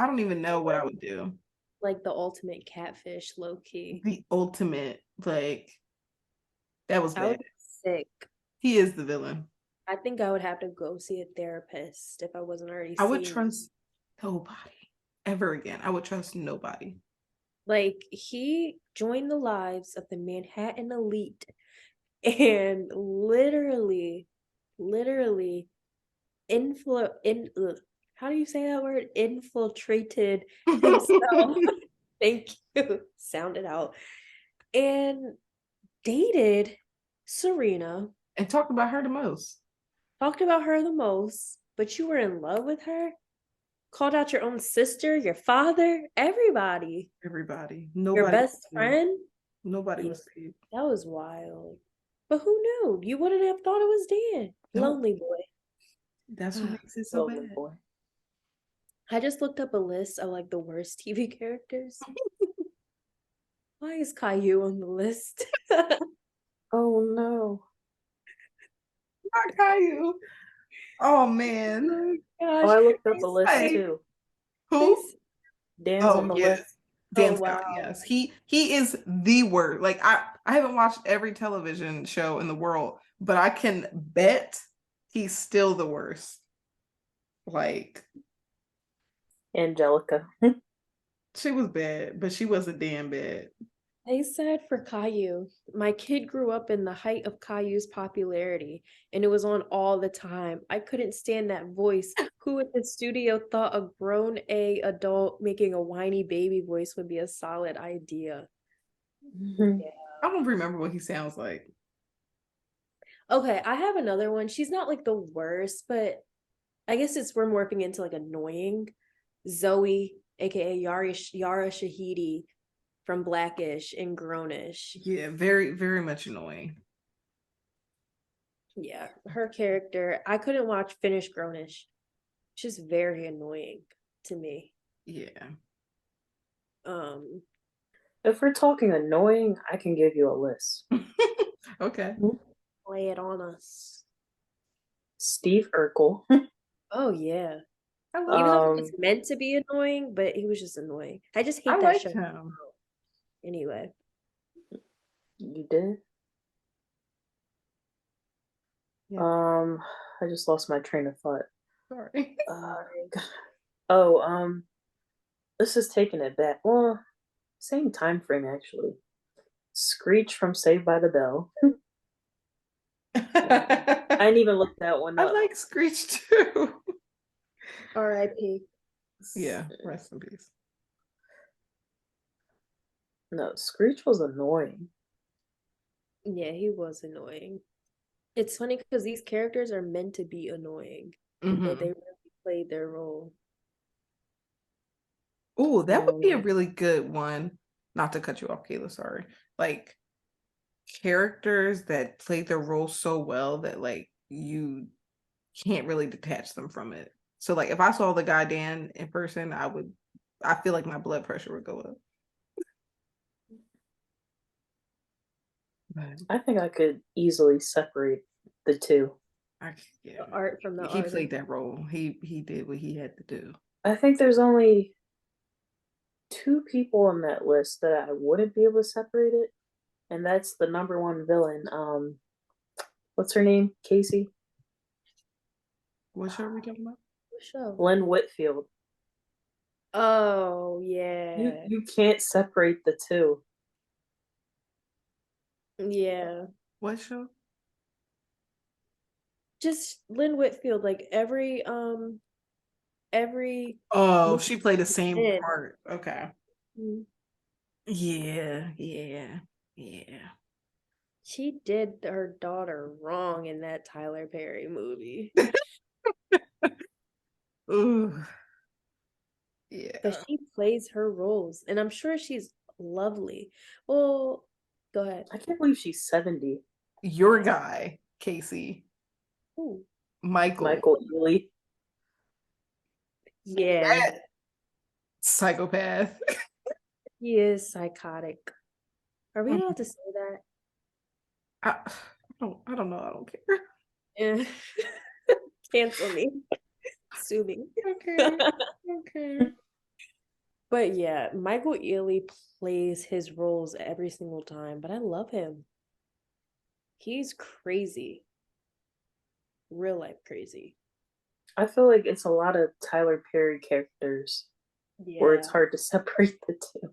don't even know what I would do. Like the ultimate catfish, low key. The ultimate, like that was bad. I was sick. He is the villain. I think I would have to go see a therapist if I wasn't already. I would trust nobody ever again. I would trust nobody. Like he joined the lives of the Manhattan elite and literally how do you say that word? Infiltrated himself. Thank you. Sound it out. And dated Serena And talked about her the most. Talked about her the most, but you were in love with her? Called out your own sister, your father, everybody. Everybody. Your Nobody was best saved. friend? Nobody Yeah, was saved. that was wild. But who knew? You wouldn't have thought it was Dan. Nope. Lonely boy. That's what makes it so Lovely bad. boy. I just looked up a list of like the worst TV characters. Why is Caillou on the list? Oh no. Not Caillou. Oh man. Oh Oh, gosh. I looked up a list Hey. too. Who? Dan's on Oh the yes. list. Oh Dan Scott, wow. yes. He is the worst. Like I haven't watched every television show in the world, but I can bet he's still the worst. Like Angelica. she was bad, but she wasn't damn bad. They said for Caillou, my kid grew up in the height of Caillou's popularity, and it was on all the time. I couldn't stand that voice. Who at the studio thought a grown A adult making a whiny baby voice would be a solid idea? Yeah. I don't remember what he sounds like. Okay, I have another one. She's not like the worst, but I guess it's we're morphing into like annoying. Zoe, aka Yara Shahidi from Blackish and Grownish. Yeah, very, very much annoying. Yeah, her character, I couldn't finish Grownish. She's very annoying to me. Yeah. Um, If we're talking annoying, I can give you a list. Okay. lay it on us. Steve Urkel. Oh yeah. I Even love though it was meant to be annoying, but he was just annoying. I just hate I that liked show. him. Anyway. You did? Yeah. I just lost my train of thought. Sorry. Oh, this is taking it back. Well, same time frame actually. Screech from Saved by the Bell. I didn't even look that one I up. like Screech too. R.I.P. Yeah, rest in peace. No, Screech was annoying. Yeah, he was annoying. It's funny because these characters are meant to be annoying, but they really played their role. Oh, that would be a really good one. Not to cut you off, Kayla, sorry. Like characters that played their role so well that like you can't really detach them from it. So like if I saw the guy Dan in person, I feel like my blood pressure would go up. But I think I could easily separate the two. yeah, The art from the he artist. played that role. He did what he had to do. I think there's only two people on that list that I wouldn't be able to separate it, and that's the number one villain. What's her name? Casey? What show are we talking about? What show? Lynn Whitfield. Oh yeah. You can't separate the two. Yeah. What show? Just Lynn Whitfield, like every Oh, she played the same did. part. Okay. Mhm. Yeah. She did her daughter wrong in that Tyler Perry movie. Ooh. Yeah. But she plays her roles, and I'm sure she's lovely. Well, go ahead. I can't believe she's 70. Your guy, Casey. Ooh. Michael Ealy. Yeah, That psychopath. he is psychotic. Are we allowed to say that? I don't know. I don't care. Eh. Cancel me. Sue me. Okay. But yeah, Michael Ealy plays his roles every single time, but I love him. He's crazy. Real life crazy. I feel like it's a lot of Tyler Perry characters where it's hard to separate the two.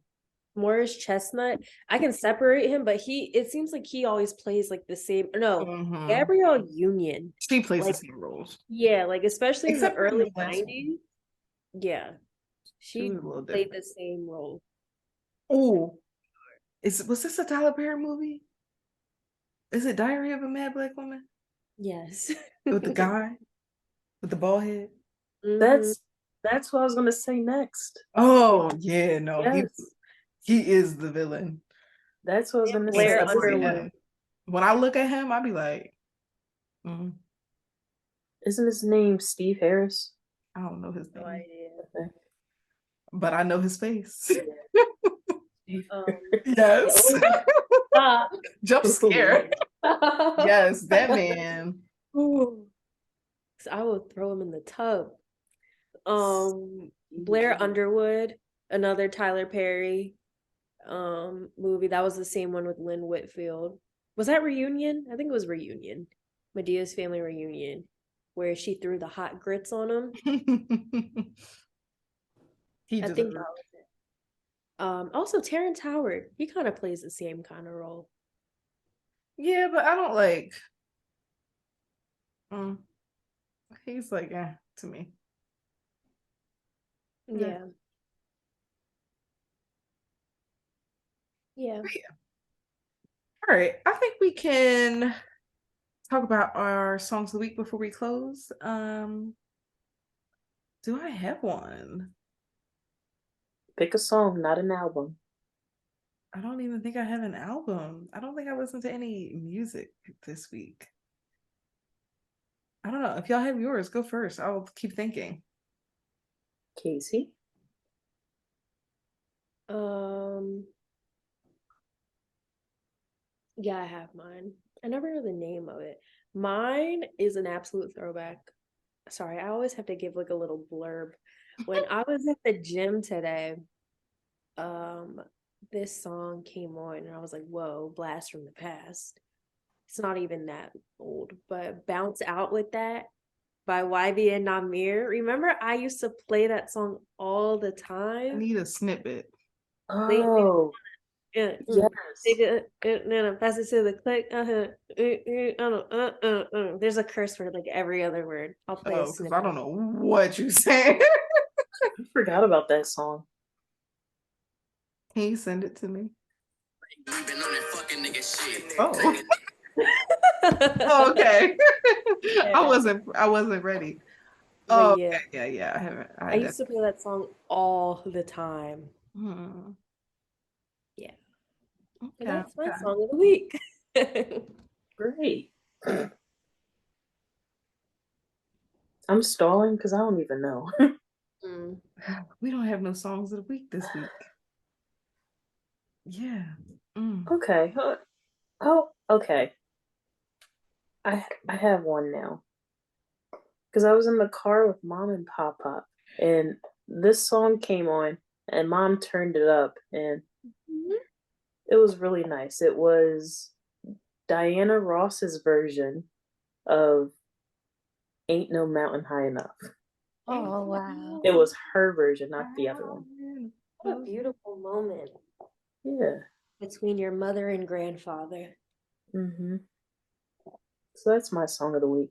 Morris Chestnut, I can separate him, but it seems like he always plays like the same. No, Gabrielle Union. She plays like, the same roles. Yeah, like especially Except in the early last 90s. Yeah. She played the same role. Oh, was this a Tyler Perry movie? Is it Diary of a Mad Black Woman? Yes. with the guy with the bald head. Mhm. That's what I was gonna say next. Oh yeah, no, Yes, he is the villain. that's what I was And gonna Blair say. Underwood. When I look at him, I be like, Isn't his name Steve Harris? I don't know his No name, idea. Okay. but I know his face. Steve Yes. Stop. Jump scare. Yes, that man. Ooh. So I will throw him in the tub. Blair Underwood, another Tyler Perry movie. That was the same one with Lynn Whitfield. Was that Reunion? I think it was Reunion. Medea's Family Reunion, where she threw the hot grits on him. He I deserved think that was it. Also Terrence Howard, he kind of plays the same kind of role. Yeah, but I don't like. He's like, to me. Yeah. Yeah. All right, I think we can talk about our songs of the week before we close. Do I have one? Pick a song, not an album. I don't even think I have an album. I don't think I listened to any music this week. I don't know. If y'all have yours, go first. I'll keep thinking. Casey. Yeah, I have mine. I never know the name of it. Mine is an absolute throwback. Sorry, I always have to give like a little blurb. When I was at the gym today, this song came on and I was like, whoa, blast from the past. It's not even that old, but Bounce Out with That by YB and Namir. Remember, I used to play that song all the I time. need a snippet. Oh, Yeah, yes. take it, pass it to the click. There's a curse word like every other word. I'll play a Oh, because snippet. I don't know what you saying. I forgot about that song. Can you send it to me? Oh. Oh, okay. Yeah. I wasn't ready. But Oh, yeah, okay. Yeah. I haven't. I used to play that song all the time. Yeah. And Okay. that's my song of the week. Great. I'm stalling because I don't even know. We don't have no songs of the week this week. Yeah. Okay. Oh, okay. I have one now. Because I was in the car with mom and papa, and this song came on, and mom turned it up, and it was really nice. It was Diana Ross's version of Ain't No Mountain High Enough. Oh, wow. It was her version, not the other one. What a beautiful moment. Yeah. Between your mother and grandfather. Mm-hmm. So that's my song of the week.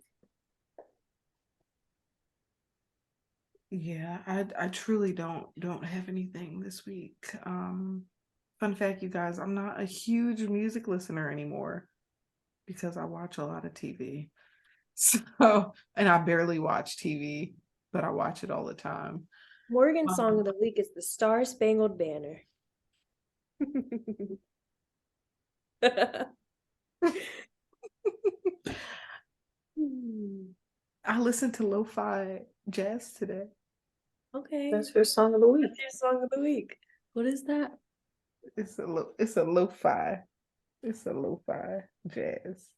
Yeah, I truly don't have anything this week. Fun fact, you guys, I'm not a huge music listener anymore because I watch a lot of TV. So, and I barely watch TV, but I watch it all the time. Morgan's song of the week is the Star Spangled Banner. I listened to lo-fi jazz today. Okay. That's your song of the week. That's your song of the week. What is that? It's a lo-fi. It's a lo-fi jazz.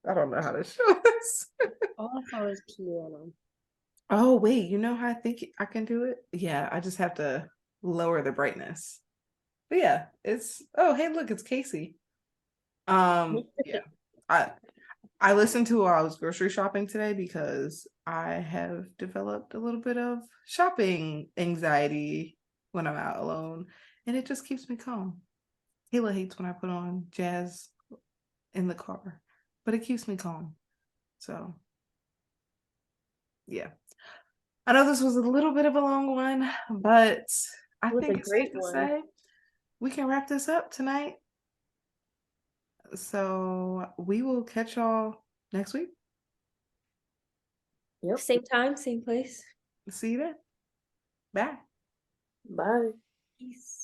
I don't know how to show this. All I saw was piano. Oh, wait, you know how I think I can do it? Yeah, I just have to lower the brightness. But yeah, oh, hey, look, it's Casey. Yeah. I listened to while I was grocery shopping today because I have developed a little bit of shopping anxiety when I'm out alone, and it just keeps me calm. Kayla hates when I put on jazz in the car, but it keeps me calm. So, yeah. I know this was a little bit of a long one, but I think it's safe to say we can wrap this up tonight. So we will catch y'all next week. Yep. Same time, same place. See you there. Bye. Bye. Peace.